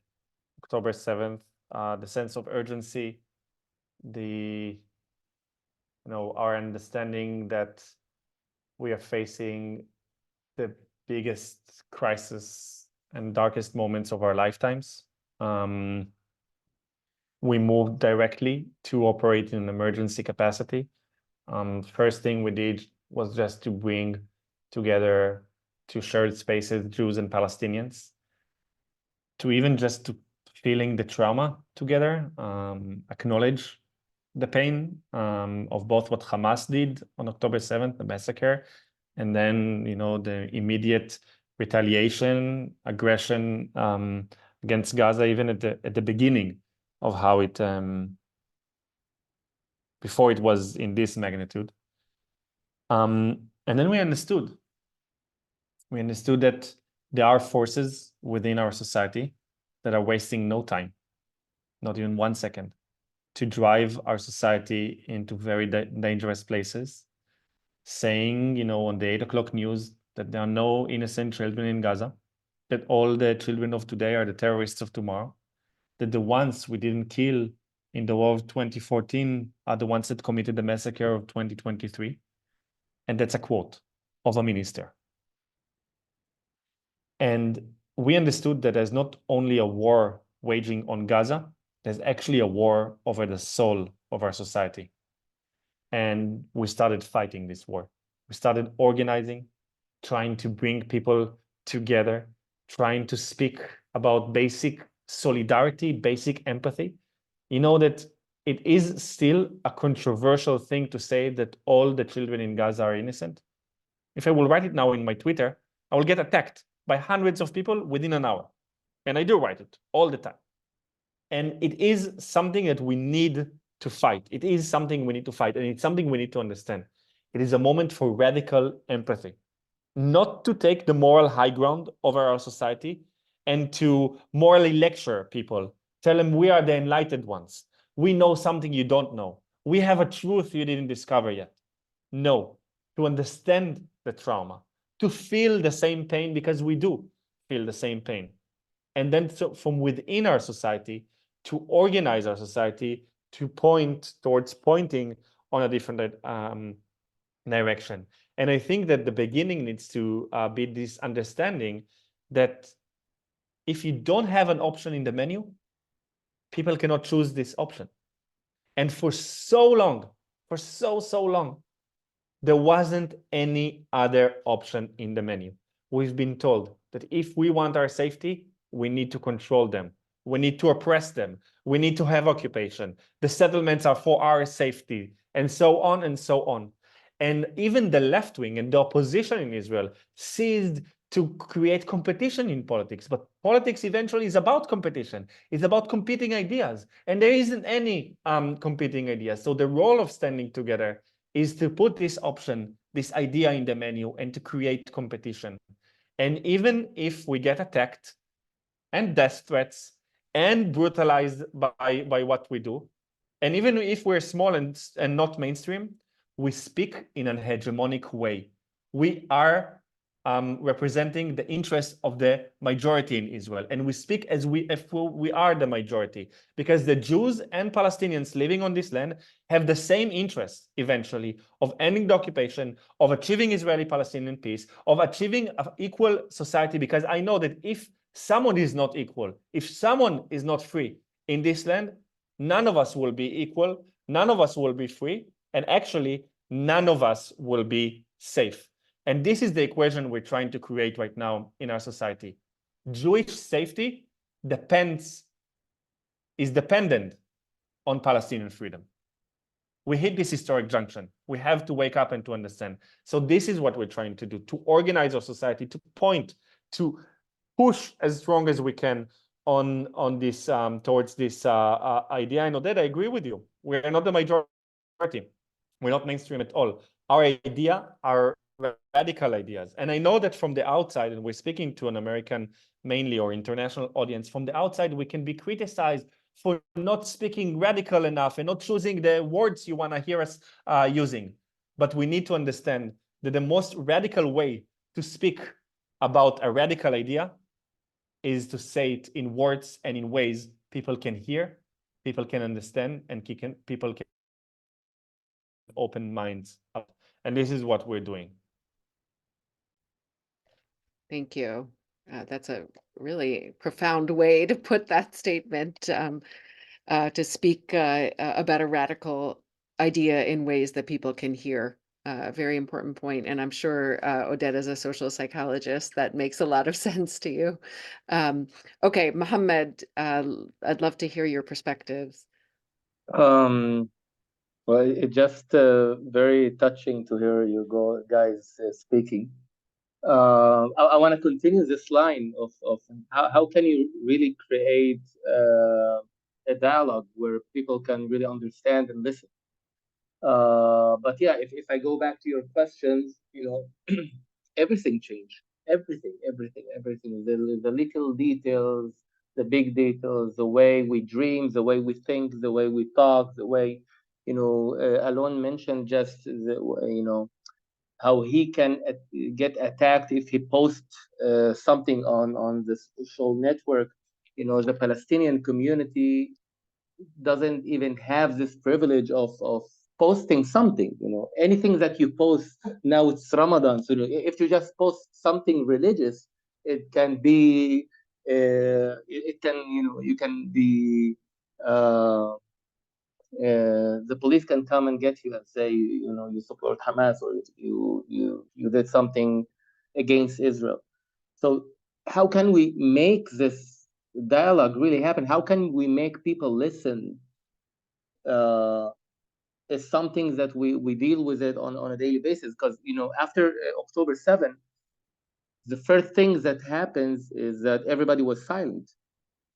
October 7th. The sense of urgency, our understanding that we are facing the biggest crisis and darkest moments of our lifetimes. We moved directly to operate in an emergency capacity. First thing we did was just to bring together to shared spaces, Jews and Palestinians, to even just to feeling the trauma together, acknowledge the pain of both what Hamas did on October 7th, the massacre, and then, the immediate retaliation, aggression against Gaza, even at the beginning of how it, before it was in this magnitude. And then we understood that there are forces within our society that are wasting no time, not even 1 second, to drive our society into very dangerous places, saying, on the 8 o'clock news that there are no innocent children in Gaza, that all the children of today are the terrorists of tomorrow, that the ones we didn't kill in the war of 2014 are the ones that committed the massacre of 2023. And that's a quote of a minister. And we understood that there's not only a war waging on Gaza, there's actually a war over the soul of our society. And we started fighting this war. We started organizing, trying to bring people together, trying to speak about basic solidarity, basic empathy. You know that it is still a controversial thing to say that all the children in Gaza are innocent. If I will write it now in my Twitter, I will get attacked by hundreds of people within an hour. And I do write it all the time. And it is something that we need to fight. It is something we need to fight, and it's something we need to understand. It is a moment for radical empathy, not to take the moral high ground over our society and to morally lecture people, tell them we are the enlightened ones. We know something you don't know. We have a truth you didn't discover yet. No, to understand the trauma, to feel the same pain, because we do feel the same pain. And then from within our society, to organize our society to point towards pointing on a different direction. And I think that the beginning needs to be this understanding that if you don't have an option in the menu, people cannot choose this option. And for so long, for so long, there wasn't any other option in the menu. We've been told that if we want our safety, we need to control them. We need to oppress them. We need to have occupation. The settlements are for our safety, and so on and so on. And even the left wing and the opposition in Israel seized to create competition in politics. But politics eventually is about competition. It's about competing ideas. And there isn't any competing ideas. So the role of standing together is to put this option, this idea in the menu, and to create competition. And even if we get attacked and death threats and brutalized by what we do, and even if we're small and not mainstream, we speak in an hegemonic way. We are representing the interests of the majority in Israel, and we speak as if we are the majority, because the Jews and Palestinians living on this land have the same interests eventually of ending the occupation, of achieving Israeli-Palestinian peace, of achieving an equal society. Because I know that if someone is not equal, if someone is not free in this land, none of us will be equal, none of us will be free, and actually none of us will be safe. And this is the equation we're trying to create right now in our society. Jewish safety is dependent on Palestinian freedom. We hit this historic junction. We have to wake up and to understand. So this is what we're trying to do, to organize our society, to point, to push as strong as we can on this towards this idea. And Oded, I agree with you. We're not the majority. We're not mainstream at all. Our idea are radical ideas. And I know that from the outside, and we're speaking to an American mainly or international audience, from the outside, we can be criticized for not speaking radical enough and not choosing the words you want to hear us using. But we need to understand that the most radical way to speak about a radical idea is to say it in words and in ways people can hear, people can understand, and people can open minds up. And this is what we're doing. Thank you. That's a really profound way to put that statement, to speak about a radical idea in ways that people can hear. Very important point. And I'm sure, Oded, as a social psychologist, that makes a lot of sense to you. Okay, Mohammad, I'd love to hear your perspectives. Well, it's just very touching to hear you guys speaking. I want to continue this line of how can you really create a dialogue where people can really understand and listen. But yeah, if I go back to your questions, everything changed. Everything. The little details, the big details, the way we dream, the way we think, the way we talk, the way, Alon mentioned just how he can get attacked if he posts something on the social network. The Palestinian community doesn't even have this privilege of posting something. Anything that you post now, it's Ramadan, so if you just post something religious, it can be you can be The police can come and get you and say, you support Hamas, or you did something against Israel. So how can we make this dialogue really happen? How can we make people listen? Is something that we deal with it on a daily basis, because after October 7th, the first thing that happens is that everybody was silent.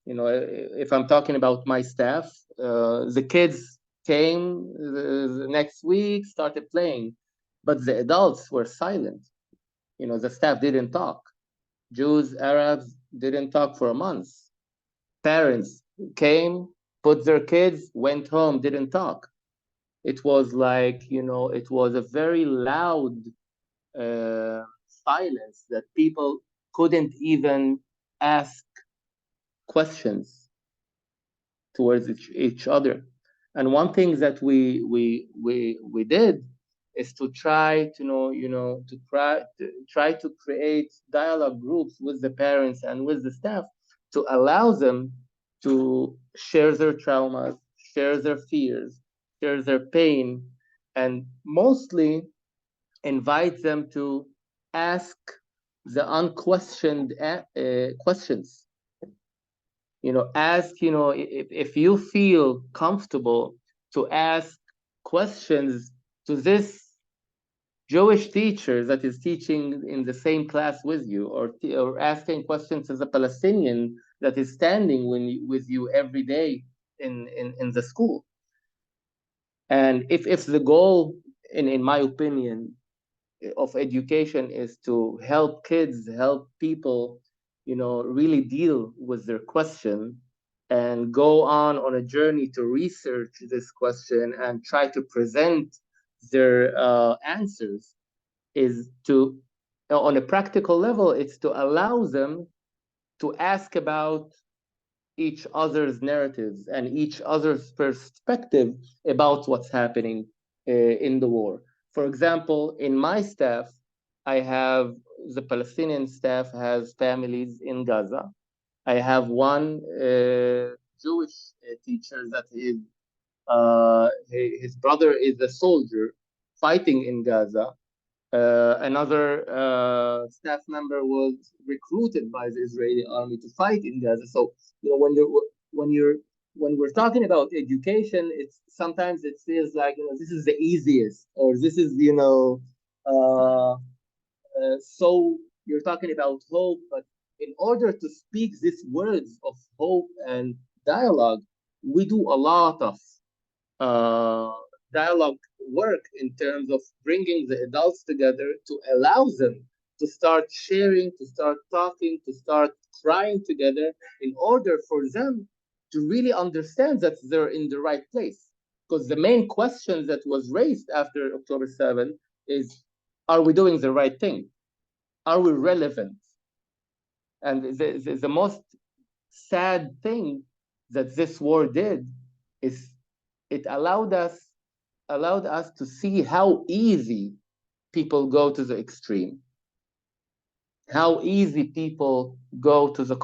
If I'm talking about my staff, the kids came the next week, started playing, but the adults were silent. The staff didn't talk. Jews, Arabs didn't talk for a month. Parents came, put their kids, went home, didn't talk. It was like, it was a very loud silence that people couldn't even ask questions towards each other. And one thing that we did is to try to create dialogue groups with the parents and with the staff to allow them to share their traumas, share their fears, share their pain, and mostly invite them to ask the unquestioned questions. Ask, if you feel comfortable to ask questions to this Jewish teacher that is teaching in the same class with you, or asking questions as a Palestinian that is standing with you every day in the school. And if the goal, in my opinion, of education is to help kids, help people, really deal with their question and go on a journey to research this question and try to present their answers, is to, on a practical level, it's to allow them to ask about each other's narratives and each other's perspective about what's happening in the war. For example, in my staff, I have the Palestinian staff has families in Gaza. I have one Jewish teacher that is his brother is a soldier fighting in Gaza. Another staff member was recruited by the Israeli army to fight in Gaza. So when we're talking about education, it's sometimes it feels like this is the easiest, or this is so you're talking about hope. But in order to speak these words of hope and dialogue, we do a lot of dialogue work in terms of bringing the adults together to allow them to start sharing, to start talking, to start crying together, in order for them to really understand that they're in the right place. Because the main question that was raised after October 7th is, are we doing the right thing? Are we relevant? And the most sad thing that this war did is it allowed us to see how easy people go to the extreme, how easy people go to the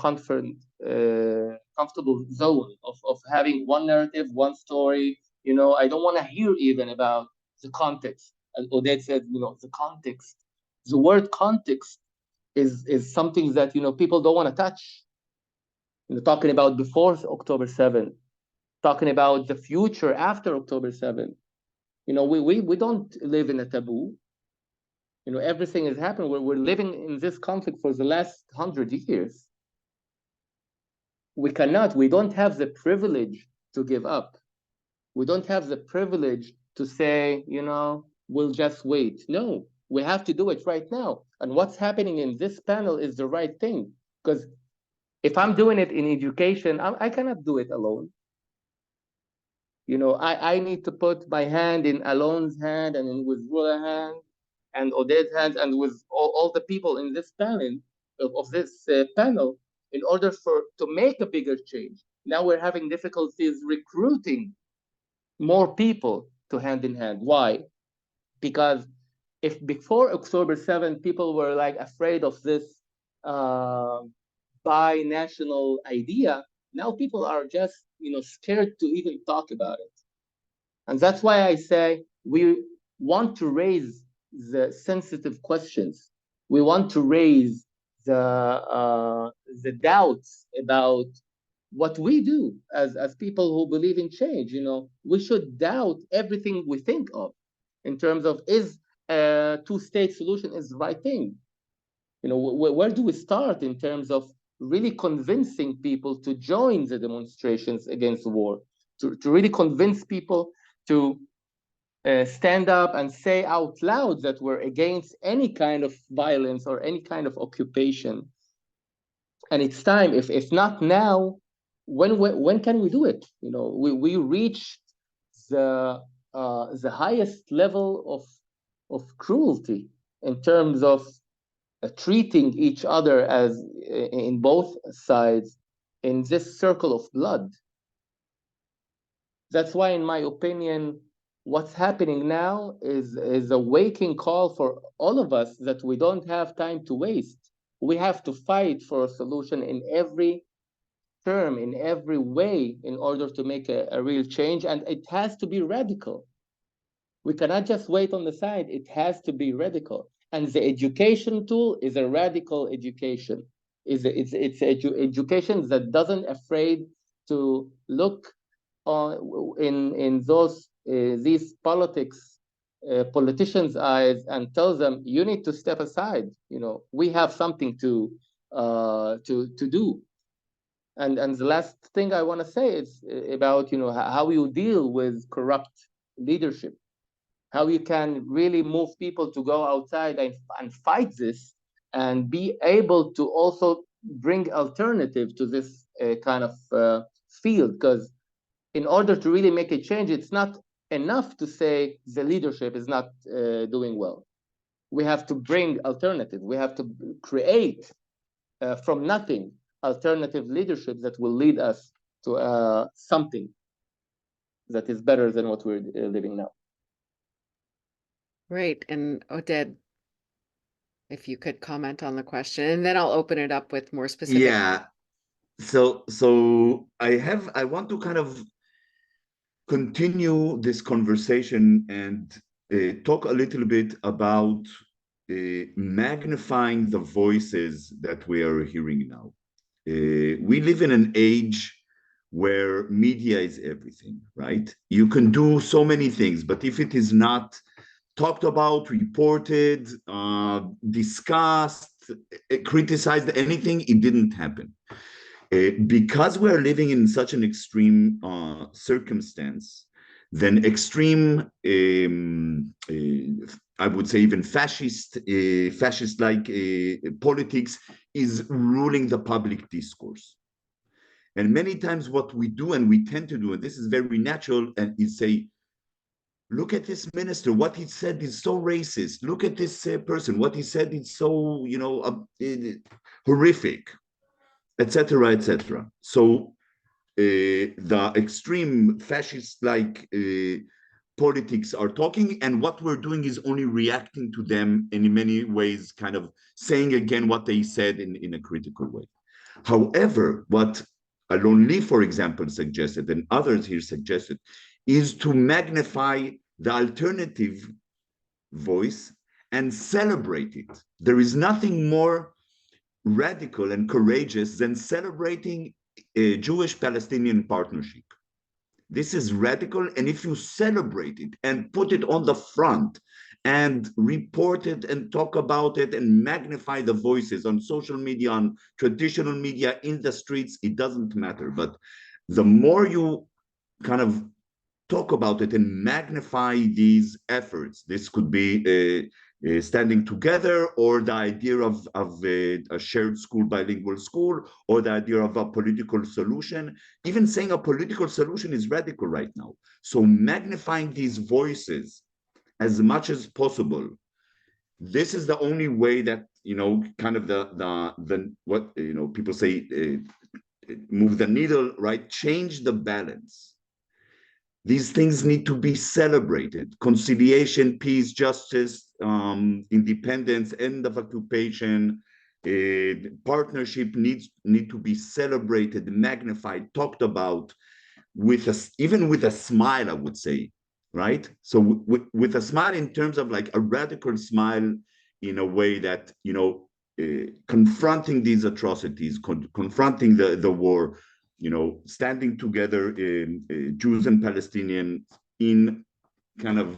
comfortable zone of having one narrative, one story. I don't want to hear even about the context. As Oded said, the context. The word context is something that people don't want to touch. Talking about before October 7th, talking about the future after October 7th. We don't live in a taboo. Everything is happening. We're living in this conflict for the last 100 years. We don't have the privilege to give up. We don't have the privilege to say, we'll just wait. No, we have to do it right now. And what's happening in this panel is the right thing. Because if I'm doing it in education, I cannot do it alone. I need to put my hand in Alon's hand, and with Rula's hand, and Oded's hand, and with all the people in this panel, of this panel, in order to make a bigger change. Now we're having difficulties recruiting more people to hand in hand. Why? Because if before October 7th, people were like afraid of this bi-national idea, now people are just scared to even talk about it. And that's why I say we want to raise the sensitive questions. We want to raise the doubts about what we do as people who believe in change. You know, we should doubt everything we think of in terms of, is a two-state solution is the right thing? You know, where do we start in terms of really convincing people to join the demonstrations against the war, to really convince people to stand up and say out loud that we're against any kind of violence or any kind of occupation? And it's time, if not now, when can we do it? You know, we reached the highest level of cruelty in terms of treating each other as in both sides in this circle of blood. That's why, in my opinion, what's happening now is a waking call for all of us that we don't have time to waste. We have to fight for a solution in every term, in every way, in order to make a real change. And it has to be radical. We cannot just wait on the side. It has to be radical. And the education tool is a radical education. It's education that doesn't afraid to look in these politicians' eyes and tell them, you need to step aside. You know, we have something to do. And the last thing I want to say is about, you know, how you deal with corrupt leadership, how you can really move people to go outside and fight this, and be able to also bring alternative to this kind of field. Because in order to really make a change, it's not enough to say the leadership is not doing well. We have to bring alternative. We have to create from nothing alternative leadership that will lead us to something that is better than what we're living now. Great. And Oded, if you could comment on the question, and then I'll open it up with more specific. Yeah. So I want to kind of continue this conversation and talk a little bit about magnifying the voices that we are hearing now. We live in an age where media is everything, right? You can do so many things, but if it is not talked about, reported, discussed, criticized, anything, it didn't happen. Because we're living in such an extreme circumstance, then extreme, I would say even fascist-like politics is ruling the public discourse. And many times what we do, and we tend to do, and this is very natural, and is say, look at this minister, what he said is so racist. Look at this person, what he said is so, you know, horrific, etc., etc. So the extreme fascist-like politics are talking, and what we're doing is only reacting to them, and in many ways kind of saying again what they said in a critical way. However, what Alon-Lee, for example, suggested, and others here suggested, is to magnify the alternative voice and celebrate it. There is nothing more radical and courageous than celebrating a Jewish-Palestinian partnership. This is radical, and if you celebrate it and put it on the front and report it and talk about it and magnify the voices on social media, on traditional media, in the streets, it doesn't matter. But the more you kind of talk about it and magnify these efforts, this could be standing together, or the idea of a shared school, bilingual school, or the idea of a political solution. Even saying a political solution is radical right now. So magnifying these voices as much as possible, this is the only way that, you know, kind of the what, you know, people say, move the needle, right? Change the balance. These things need to be celebrated. Conciliation, peace, justice, independence, end of occupation, partnership need to be celebrated, magnified, talked about, with even with a smile, I would say. right? So with a smile in terms of like a radical smile in a way that, you know, confronting these atrocities, confronting the war, you know, standing together, Jews and Palestinians in kind of,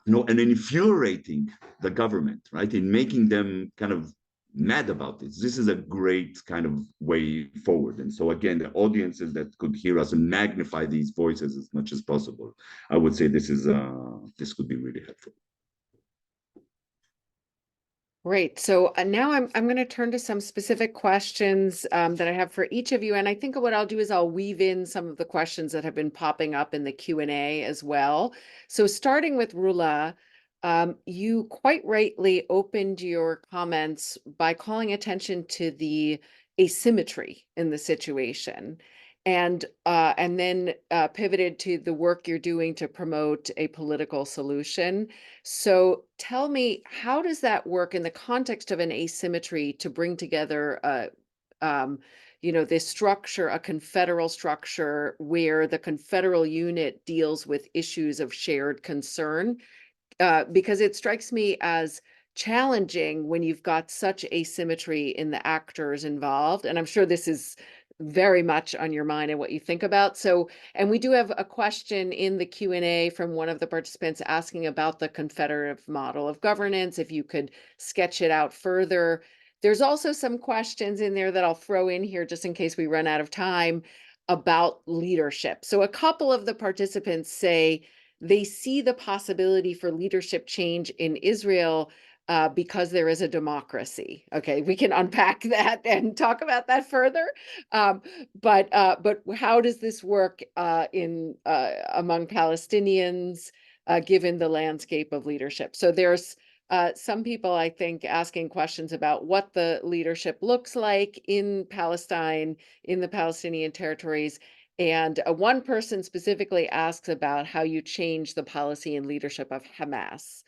you know, and infuriating the government, right? In making them kind of mad about this. This is a great kind of way forward. And so again, the audiences that could hear us and magnify these voices as much as possible, I would say this is this could be really helpful. Great. So now I'm going to turn to some specific questions that I have for each of you. And I think what I'll do is I'll weave in some of the questions that have been popping up in the Q&A as well. So starting with Rula, you quite rightly opened your comments by calling attention to the asymmetry in the situation, and then pivoted to the work you're doing to promote a political solution. So tell me, how does that work in the context of an asymmetry to bring together you know, this structure, a confederal structure where the confederal unit deals with issues of shared concern? Because it strikes me as challenging when you've got such asymmetry in the actors involved. And I'm sure this is very much on your mind and what you think about. So, and we do have a question in the Q&A from one of the participants asking about the confederative model of governance, if you could sketch it out further. There's also some questions in there that I'll throw in here just in case we run out of time about leadership. So a couple of the participants say they see the possibility for leadership change in Israel because there is a democracy. Okay, we can unpack that and talk about that further. But how does this work in among Palestinians, given the landscape of leadership? So there's some people, I think, asking questions about what the leadership looks like in Palestine, in the Palestinian territories. And one person specifically asks about how you change the policy and leadership of Hamas.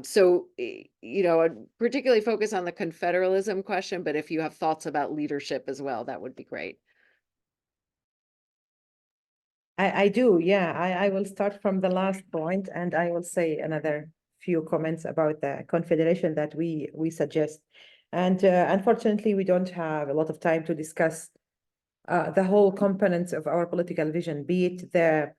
So, you know, I'd particularly focus on the confederalism question, but if you have thoughts about leadership as well, that would be great. I do, yeah. I will start from the last point, and I will say another few comments about the confederation that we suggest. And unfortunately, we don't have a lot of time to discuss the whole components of our political vision, be it the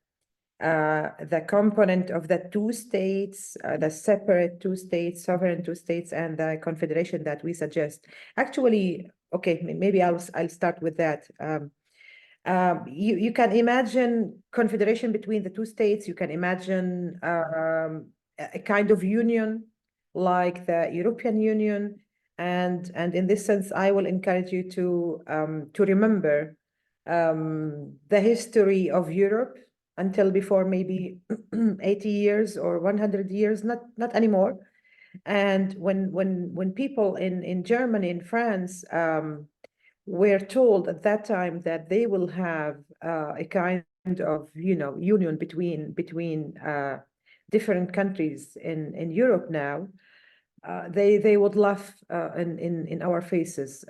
component of the two states, the separate two states, sovereign two states, and the confederation that we suggest. Actually, okay, maybe I'll start with that. You can imagine confederation between the two states. You can imagine a kind of union like the European Union, and in this sense, I will encourage you to remember the history of Europe until before maybe 80 years or 100 years, not anymore. And when people in Germany, in France, were told at that time that they will have a kind of, you know, union between different countries in Europe now, they would laugh in our faces.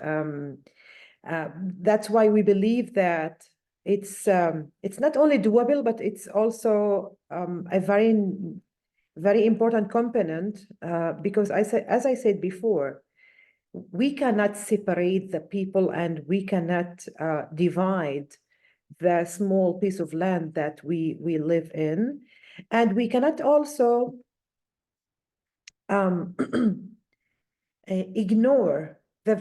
That's why we believe that it's not only doable, but it's also a very important component, because as I said before, we cannot separate the people, and we cannot divide the small piece of land that we live in, and we cannot also ignore the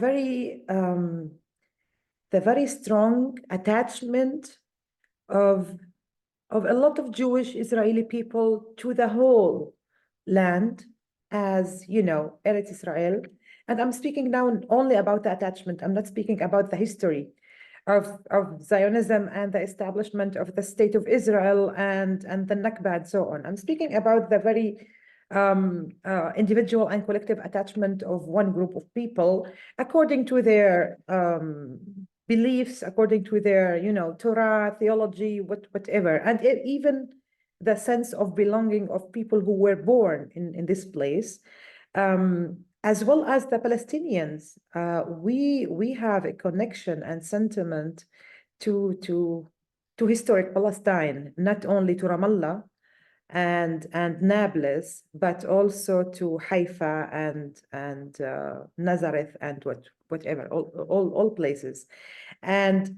very strong attachment of a lot of Jewish Israeli people to the whole land, as you know, Eretz Israel. And I'm speaking now only about the attachment. I'm not speaking about the history of Zionism and the establishment of the State of Israel and the Nakba and so on. I'm speaking about the very individual and collective attachment of one group of people according to their beliefs, according to their, you know, Torah, theology, whatever, and even the sense of belonging of people who were born in this place, as well as the Palestinians. We have a connection and sentiment to historic Palestine, not only to Ramallah, and Nablus, but also to Haifa and Nazareth and whatever, all places. And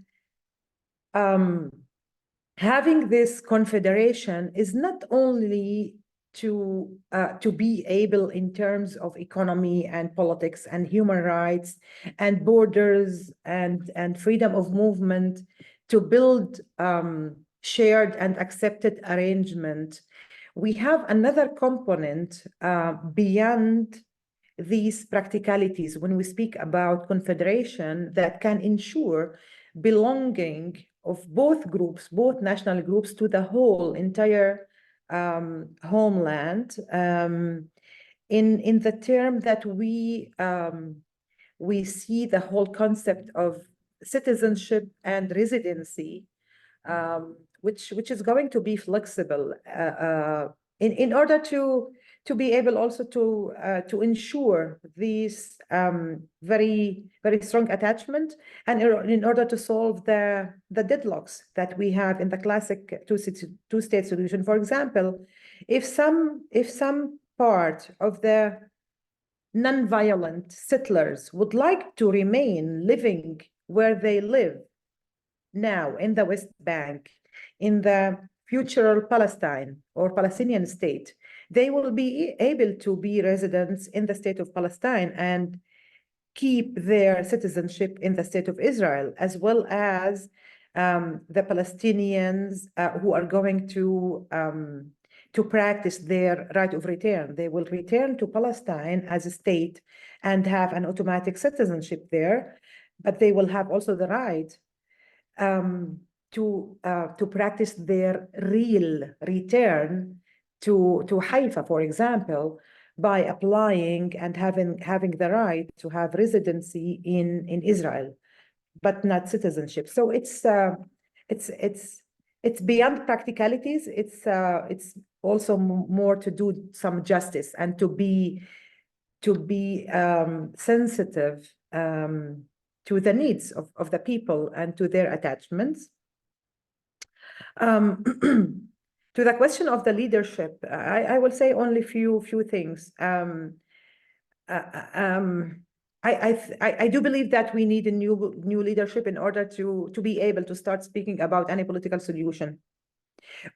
having this confederation is not only to be able in terms of economy and politics and human rights and borders and freedom of movement, to build shared and accepted arrangement. We have another component beyond these practicalities when we speak about confederation that can ensure belonging of both groups, both national groups, to the whole entire homeland, in the term that we see the whole concept of citizenship and residency, which is going to be flexible in order to be able also to ensure these very strong attachment, and in order to solve the deadlocks that we have in the classic two-state solution. For example, if some part of the non-violent settlers would like to remain living where they live now in the West Bank, in the future Palestine or Palestinian state, they will be able to be residents in the state of Palestine and keep their citizenship in the state of Israel, as well as the Palestinians who are going to practice their right of return. They will return to Palestine as a state and have an automatic citizenship there, but they will have also the right to practice their real return to Haifa, for example, by applying and having the right to have residency in Israel, but not citizenship. So it's beyond practicalities. It's also more to do some justice and to be sensitive to the needs of the people and to their attachments. To the question of the leadership, I will say only few things. I do believe that we need a new leadership in order to be able to start speaking about any political solution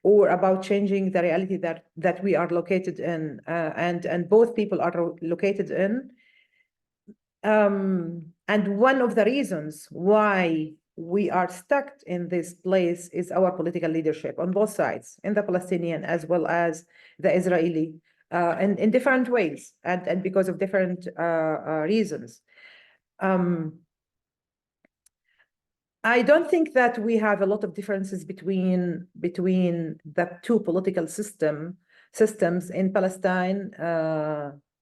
or about changing the reality that we are located in, and both people are located in. And one of the reasons why we are stuck in this place is our political leadership on both sides, in the Palestinian as well as the Israeli, in different ways and because of different reasons. I don't think that we have a lot of differences between the two political systems in Palestine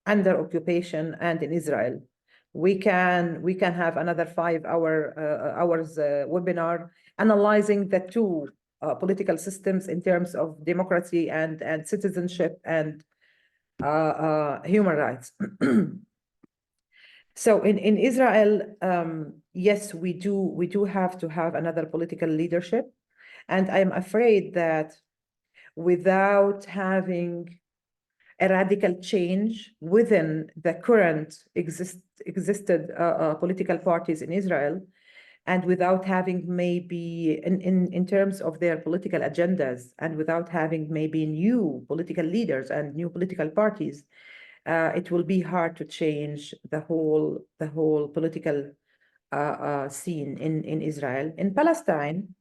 under occupation and in Israel. We can have another 5 hours webinar analyzing the two political systems in terms of democracy and citizenship and human rights. So in Israel, yes, we do have to have another political leadership, and I'm afraid that without having a radical change within the current existed political parties in Israel, and without having maybe in terms of their political agendas, and without having maybe new political leaders and new political parties, it will be hard to change the whole political scene in Israel. In Palestine,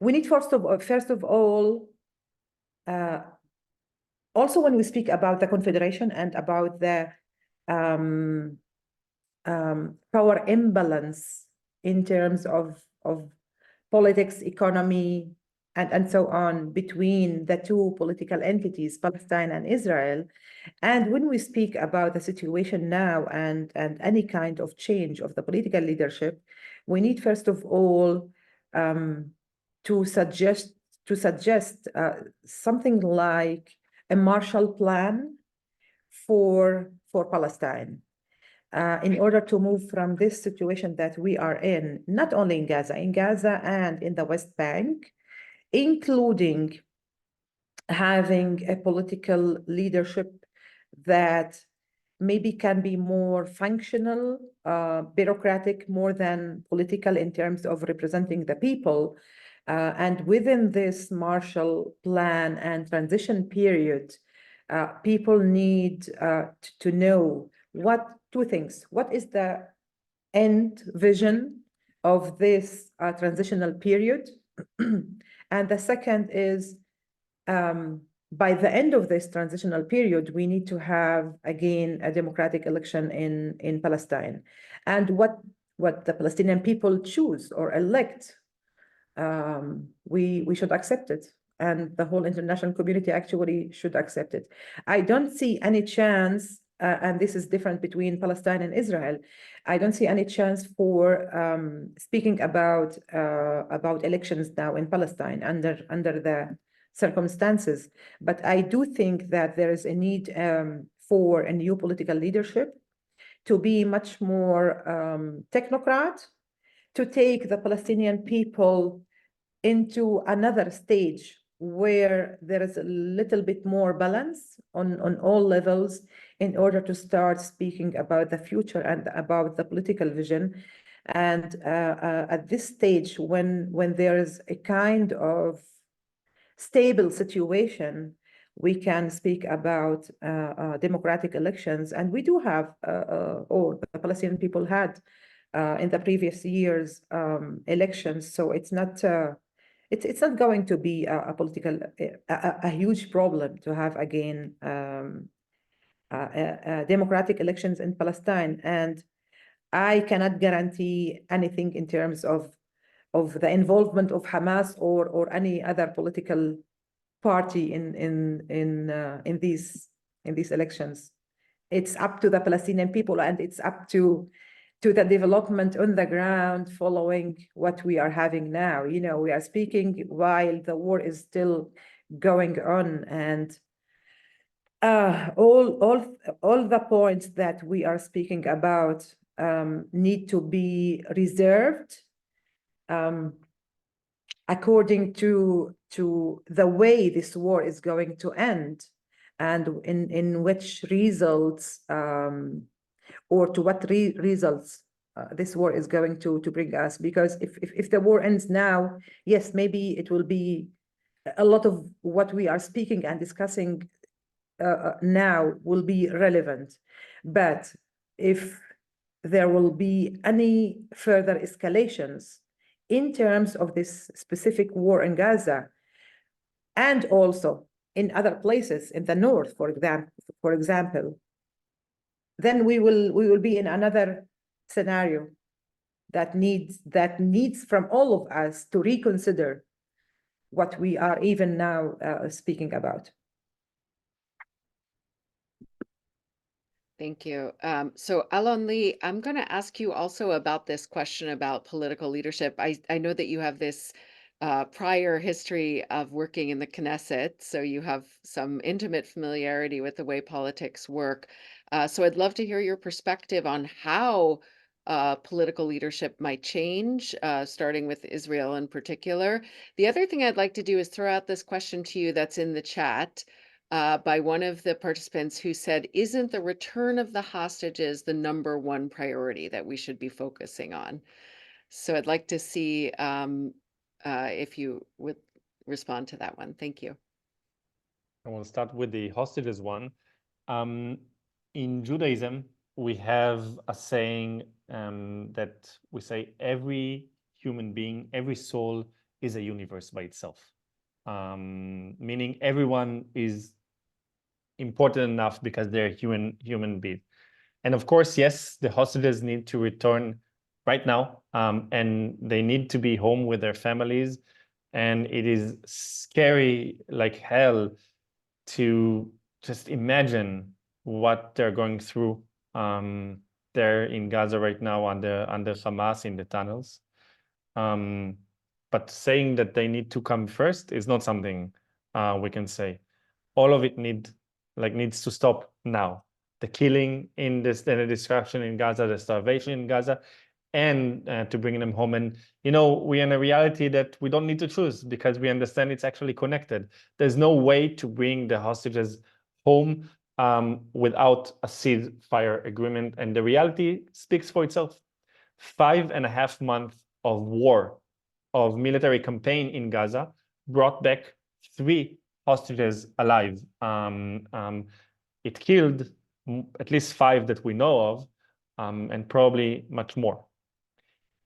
we need first of all, also when we speak about the confederation and about the power imbalance in terms of politics, economy, and so on between the two political entities, Palestine and Israel. And when we speak about the situation now and any kind of change of the political leadership, we need first of all to suggest something like a Marshall Plan for Palestine. in order to move from this situation that we are in, not only in Gaza and in the West Bank, including having a political leadership that maybe can be more functional, bureaucratic, more than political in terms of representing the people. And within this Marshall Plan and transition period, people need to know two things. What is the end vision of this transitional period? And the second is, by the end of this transitional period, we need to have, again, a democratic election in Palestine. And what the Palestinian people choose or elect, we should accept it. And the whole international community actually should accept it. I don't see any chance, and this is different between Palestine and Israel, I don't see any chance for speaking about elections now in Palestine under the circumstances. But I do think that there is a need for a new political leadership to be much more technocrat, to take the Palestinian people into another stage where there is a little bit more balance on all levels in order to start speaking about the future and about the political vision. And at this stage, when there is a kind of stable situation, we can speak about democratic elections. And we do have, or the Palestinian people had in the previous years elections. So it's not going to be a political, a huge problem to have again democratic elections in Palestine. And I cannot guarantee anything in terms of the involvement of Hamas or any other political party in these elections. It's up to the Palestinian people, and it's up to the development on the ground following what we are having now. You know, we are speaking while the war is still going on, and all the points that we are speaking about need to be reserved according to the way this war is going to end, and in which results or to what results this war is going to bring us. Because if the war ends now, yes, maybe it will be a lot of what we are speaking and discussing now will be relevant. But if there will be any further escalations in terms of this specific war in Gaza, and also in other places in the north, for example, then we will be in another scenario that needs from all of us to reconsider what we are even now speaking about. Thank you. So Alon-Lee, I'm going to ask you also about this question about political leadership. I know that you have this prior history of working in the Knesset, so you have some intimate familiarity with the way politics work. So I'd love to hear your perspective on how political leadership might change, starting with Israel in particular. The other thing I'd like to do is throw out this question to you that's in the chat by one of the participants who said, isn't the return of the hostages the #1 priority that we should be focusing on? So I'd like to see if you would respond to that one. Thank you. I will start with the hostages one. In Judaism, we have a saying that we say every human being, every soul is a universe by itself. Meaning everyone is important enough because they're human being. And of course, yes, the hostages need to return right now, and they need to be home with their families. And it is scary like hell to just imagine what they're going through there in Gaza right now under Hamas in the tunnels. But saying that they need to come first is not something we can say. All of it needs to stop now. the killing in this, the destruction in Gaza, the starvation in Gaza, and to bring them home. And, you know, we're in a reality that we don't need to choose because we understand it's actually connected. There's no way to bring the hostages home without a ceasefire agreement. And the reality speaks for itself. 5.5 months of war, of military campaign in Gaza brought back 3 hostages alive. It killed at least 5 that we know of, and probably much more.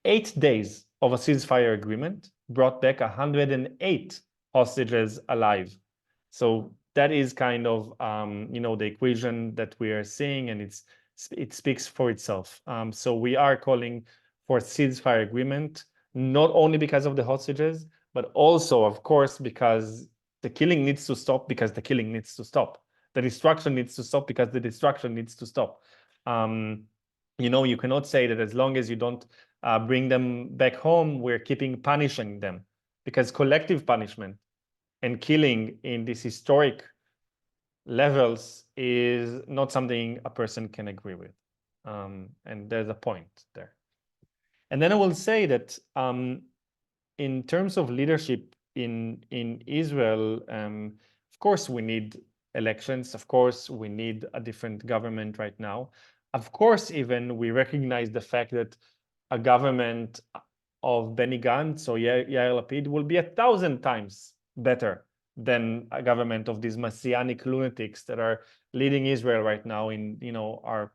8 days of a ceasefire agreement brought back 108 hostages alive. So that is kind of, you know, the equation that we are seeing, and it speaks for itself. So we are calling for a ceasefire agreement, not only because of the hostages, but also, of course, because the killing needs to stop, because the killing needs to stop. The destruction needs to stop because the destruction needs to stop. You know, you cannot say that as long as you don't bring them back home, we're keeping punishing them, because collective punishment and killing in these historic levels is not something a person can agree with. And there's a point there. And then I will say that in terms of leadership in Israel, of course, we need elections. Of course, we need a different government right now. Of course, even we recognize the fact that a government of Benny Gantz or Yair Lapid will be 1,000 times better than a government of these messianic lunatics that are leading Israel right now in, you know, our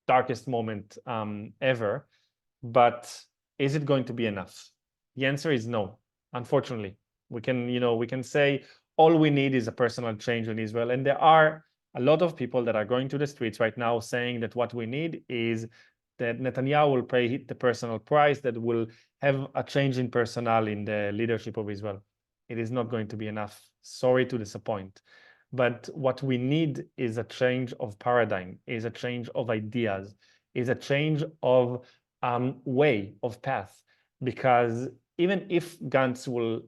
darkest moment ever. But is it going to be enough? The answer is no, unfortunately. We can, you know, we can say all we need is a personal change in Israel. And there are a lot of people that are going to the streets right now saying that what we need is that Netanyahu will pay the personal price, that will have a change in personnel in the leadership of Israel. It is not going to be enough. Sorry to disappoint. But what we need is a change of paradigm, is a change of ideas, is a change of way, of path. Because even if Gantz will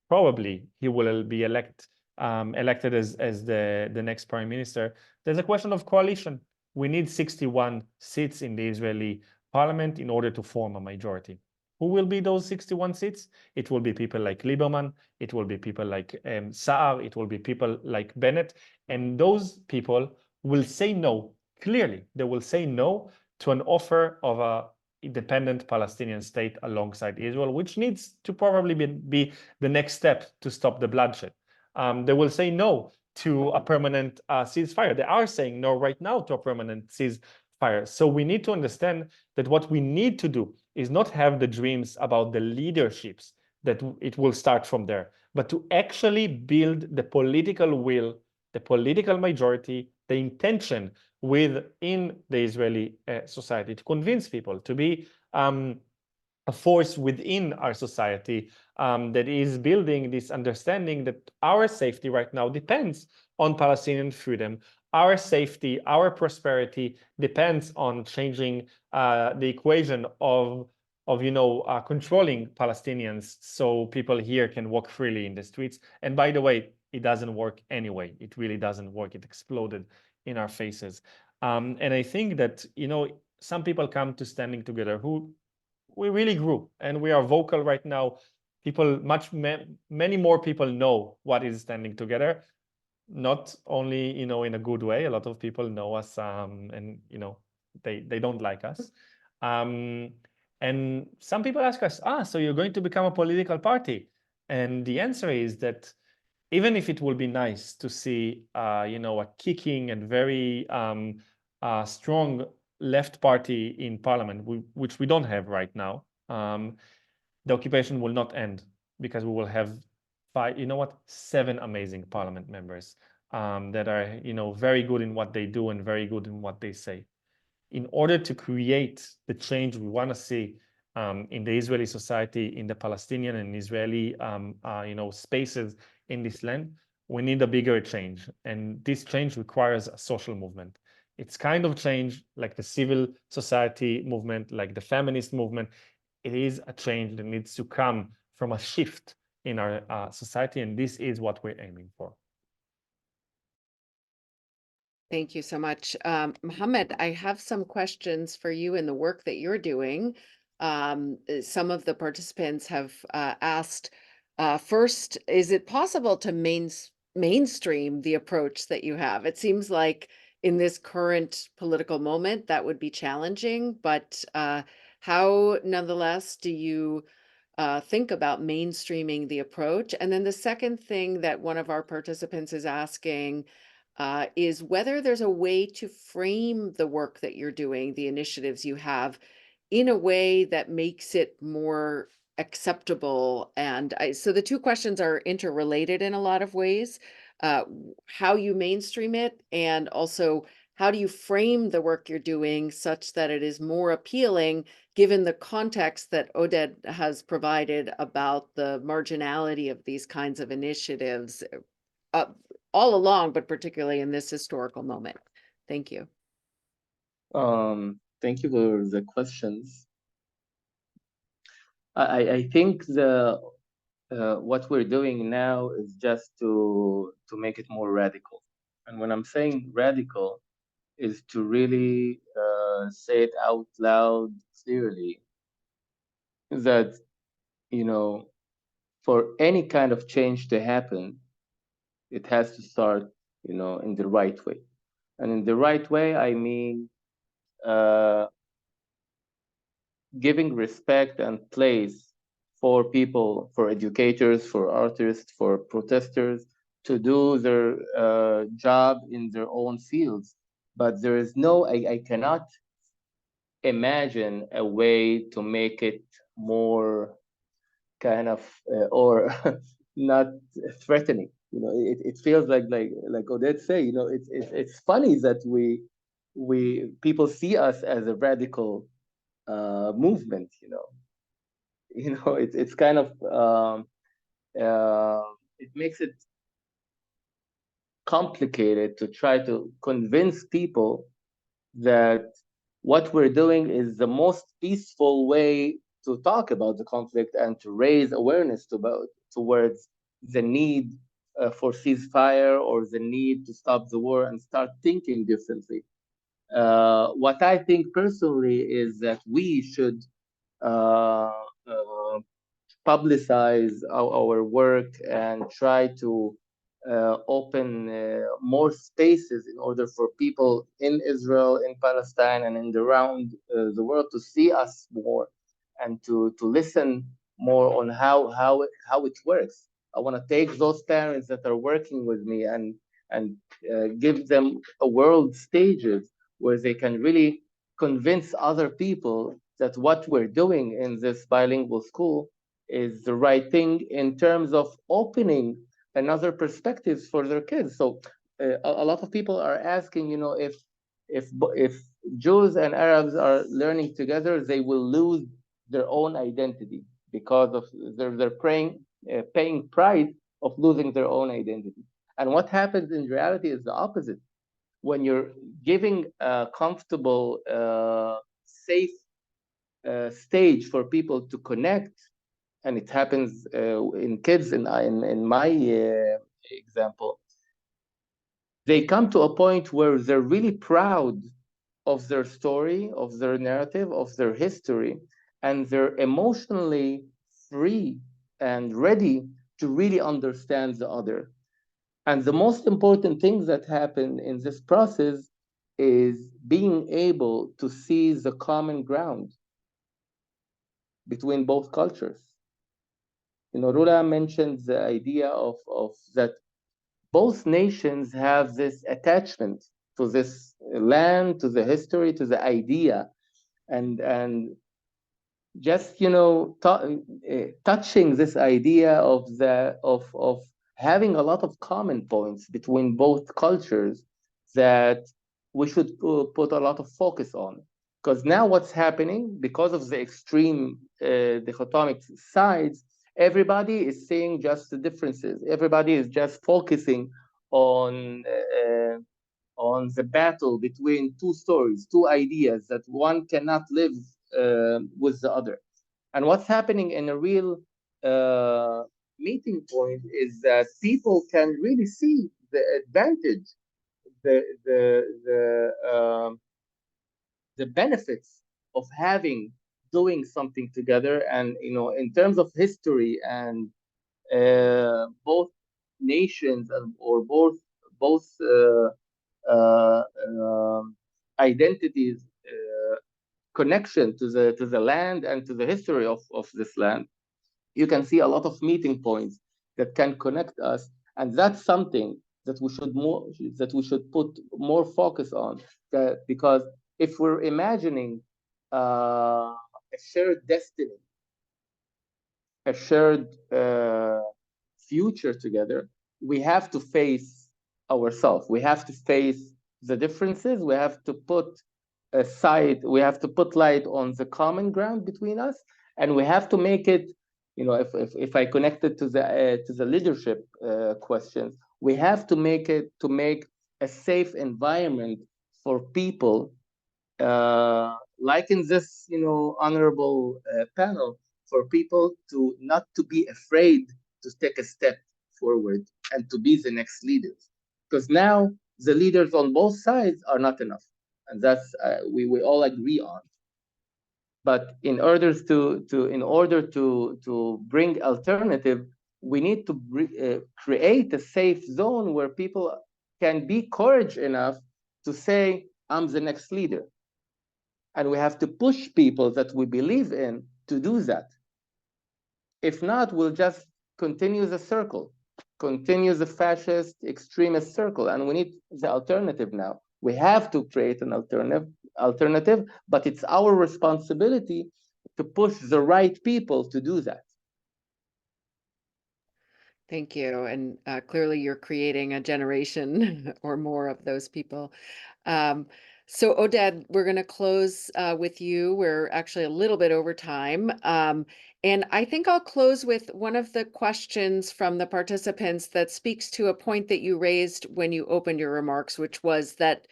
probably, he will be elected as the next prime minister, there's a question of coalition. We need 61 seats in the Israeli parliament in order to form a majority. Who will be those 61 seats? It will be people like Lieberman, it will be people like Saar, it will be people like Bennett, and those people will say no, clearly. They will say no to an offer of a independent Palestinian state alongside Israel, which needs to probably be the next step to stop the bloodshed. They will say no to a permanent ceasefire. They are saying no right now to a permanent ceasefire. So we need to understand that what we need to do is not have the dreams about the leaderships, that it will start from there, but to actually build the political will, the political majority, the intention within the Israeli society to convince people to be a force within our society that is building this understanding that our safety right now depends on Palestinian freedom. Our safety, our prosperity depends on changing the equation of controlling Palestinians so people here can walk freely in the streets. And by the way, it doesn't work anyway. It really doesn't work. It exploded in our faces. And I think that, some people come to Standing Together who we really grew, and we are vocal right now. People, many more people know what is Standing Together, not only, in a good way. A lot of people know us, and, they don't like us. And some people ask us, so you're going to become a political party? And the answer is that even if it will be nice to see, a kicking and very strong left party in parliament, which we don't have right now, the occupation will not end, because we will have 7 amazing parliament members that are, very good in what they do and very good in what they say. In order to create the change we want to see in the Israeli society, in the Palestinian and Israeli, spaces in this land, we need a bigger change. And this change requires a social movement. It's kind of change like the civil society movement, like the feminist movement. It is a change that needs to come from a shift in our society, and this is what we're aiming for. Thank you so much. Mohammad, I have some questions for you in the work that you're doing. Some of the participants have asked, first, is it possible to mainstream the approach that you have? It seems like in this current political moment that would be challenging, but how nonetheless do you think about mainstreaming the approach? And then the second thing that one of our participants is asking is whether there's a way to frame the work that you're doing, the initiatives you have, in a way that makes it more acceptable. And so the two questions are interrelated in a lot of ways. How you mainstream it, and also how do you frame the work you're doing such that it is more appealing given the context that Oded has provided about the marginality of these kinds of initiatives all along, but particularly in this historical moment. Thank you. Thank you for the questions. I think what we're doing now is just to make it more radical. And when I'm saying radical, is to really say it out loud clearly that, you know, for any kind of change to happen, it has to start, you know, in the right way. And in the right way, I mean giving respect and place for people, for educators, for artists, for protesters, to do their job in their own fields. But there is no, I cannot imagine a way to make it more kind of, or not threatening. You know, it feels like Oded say, you know, it's funny that people see us as a radical movement, you know. It's kind of it makes it complicated to try to convince people that what we're doing is the most peaceful way to talk about the conflict and to raise awareness towards the need for ceasefire, or the need to stop the war and start thinking differently. What I think personally is that we should publicize our work and try to open more spaces in order for people in Israel, in Palestine, and in around the world to see us more and to listen more on how it works. I want to take those parents that are working with me and give them a world stages where they can really convince other people that what we're doing in this bilingual school is the right thing in terms of opening another perspectives for their kids. So a lot of people are asking, you know, if Jews and Arabs are learning together, they will lose their own identity because of they're paying price of losing their own identity. And what happens in reality is the opposite. When you're giving a comfortable, safe stage for people to connect, and it happens in kids in my example, they come to a point where they're really proud of their story, of their narrative, of their history, and they're emotionally free and ready to really understand the other. And the most important thing that happened in this process is being able to see the common ground between both cultures. You know, Rula mentioned the idea of that both nations have this attachment to this land, to the history, to the idea, and just, you know, touching this idea of having a lot of common points between both cultures that we should put a lot of focus on. Because now what's happening, because of the extreme dichotomic sides, everybody is seeing just the differences. Everybody is just focusing on the battle between two stories, two ideas that one cannot live with the other. And what's happening in a real meeting point is that people can really see the advantage the benefits of doing something together. And in terms of history and both nations or both identities connection to the land and to the history of this land, you can see a lot of meeting points that can connect us, and that's something that we should put more focus on, because if we're imagining a shared destiny, a shared future together, we have to face ourselves. We have to face the differences. We have to put light on the common ground between us, and we have to make it, if I connect it to the leadership questions, we have to make a safe environment for people, like in this, honorable panel, for people not to be afraid to take a step forward and to be the next leaders, because now the leaders on both sides are not enough, and that's we all agree on. But in order to bring alternative, we need to create a safe zone where people can be courage enough to say, I'm the next leader. And we have to push people that we believe in to do that. If not, we'll just continue the circle, continue the fascist extremist circle, and we need the alternative now. We have to create an alternative, but it's our responsibility to push the right people to do that. Thank you. And clearly you're creating a generation or more of those people. So Oded, we're going to close with you. We're actually a little bit over time. And I think I'll close with one of the questions from the participants that speaks to a point that you raised when you opened your remarks, which was that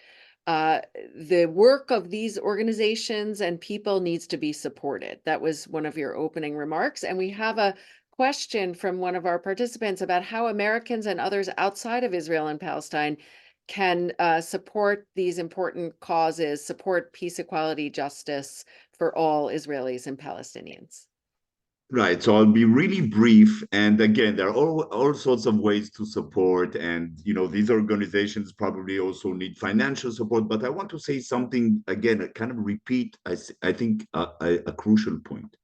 the work of these organizations and people needs to be supported. That was one of your opening remarks. And we have a question from one of our participants about how Americans and others outside of Israel and Palestine can support these important causes, support peace, equality, justice for all Israelis and Palestinians. Right. So I'll be really brief. And again, there are all sorts of ways to support. And, these organizations probably also need financial support. But I want to say something, again, kind of repeat, I think, a crucial point.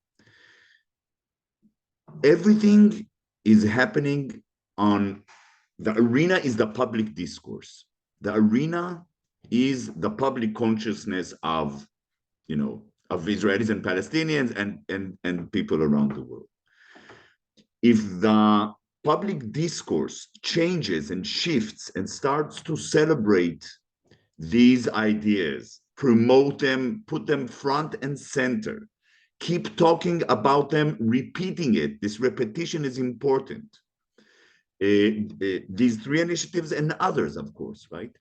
Everything is happening the arena is the public discourse. The arena is the public consciousness of Israelis and Palestinians and people around the world. If the public discourse changes and shifts and starts to celebrate these ideas, promote them, put them front and center, keep talking about them, repeating it. This repetition is important. These three initiatives and others, of course, right?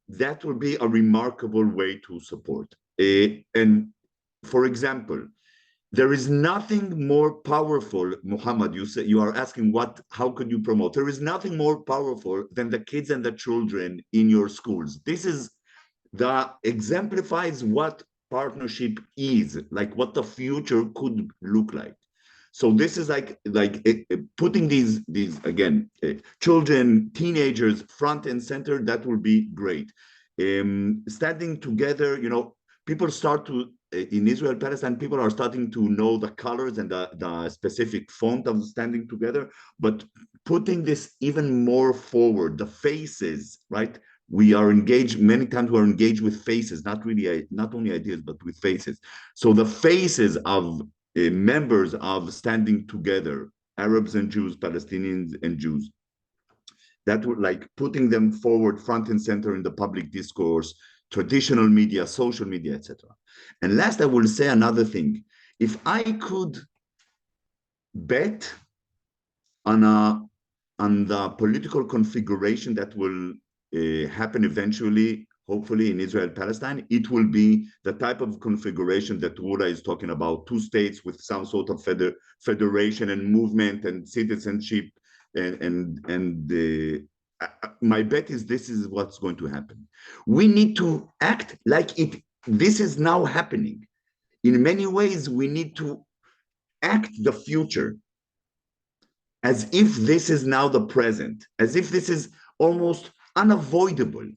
That will be a remarkable way to support. And for example, there is nothing more powerful, Mohammad, you are asking how could you promote? There is nothing more powerful than the kids and the children in your schools. This is exemplifies what partnership is, like what the future could look like. So this is like putting these again, children, teenagers front and center. That will be great. Standing together, people start to, in Israel, Palestine, people are starting to know the colors and the specific font of standing together, but putting this even more forward, the faces, right? We are engaged, many times we're engaged with faces, not only ideas, but with faces. So the faces of members of standing together, Arabs and Jews, Palestinians and Jews, that would like putting them forward front and center in the public discourse, traditional media, social media, etc. And last, I will say another thing. If I could bet on the political configuration that will happen eventually, hopefully in Israel, Palestine, it will be the type of configuration that Rula is talking about, 2 states with some sort of federation and movement and citizenship and my bet is this is what's going to happen. We need to act like this is now happening. In many ways, we need to act the future as if this is now the present, as if this is almost unavoidable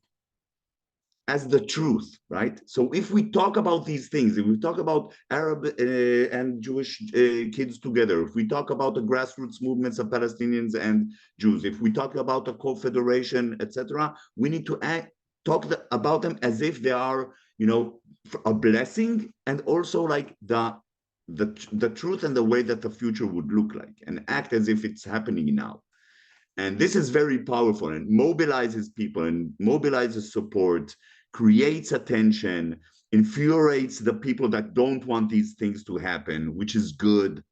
as the truth, right? So if we talk about these things, if we talk about Arab and Jewish kids together, if we talk about the grassroots movements of Palestinians and Jews, if we talk about the confederation, etc., we need to talk about them as if they are, a blessing, and also like the truth and the way that the future would look like, and act as if it's happening now. And this is very powerful and mobilizes people and mobilizes support, creates attention, infuriates the people that don't want these things to happen, which is good.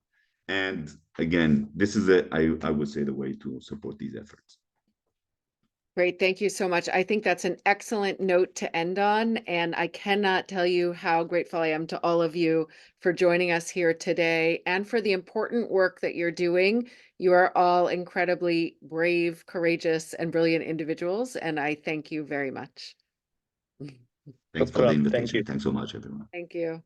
And again, this is I would say the way to support these efforts. Great. Thank you so much. I think that's an excellent note to end on. And I cannot tell you how grateful I am to all of you for joining us here today and for the important work that you're doing. You are all incredibly brave, courageous, and brilliant individuals. And I thank you very much. Thanks for the invitation. Thank you. Thanks so much, everyone. Thank you.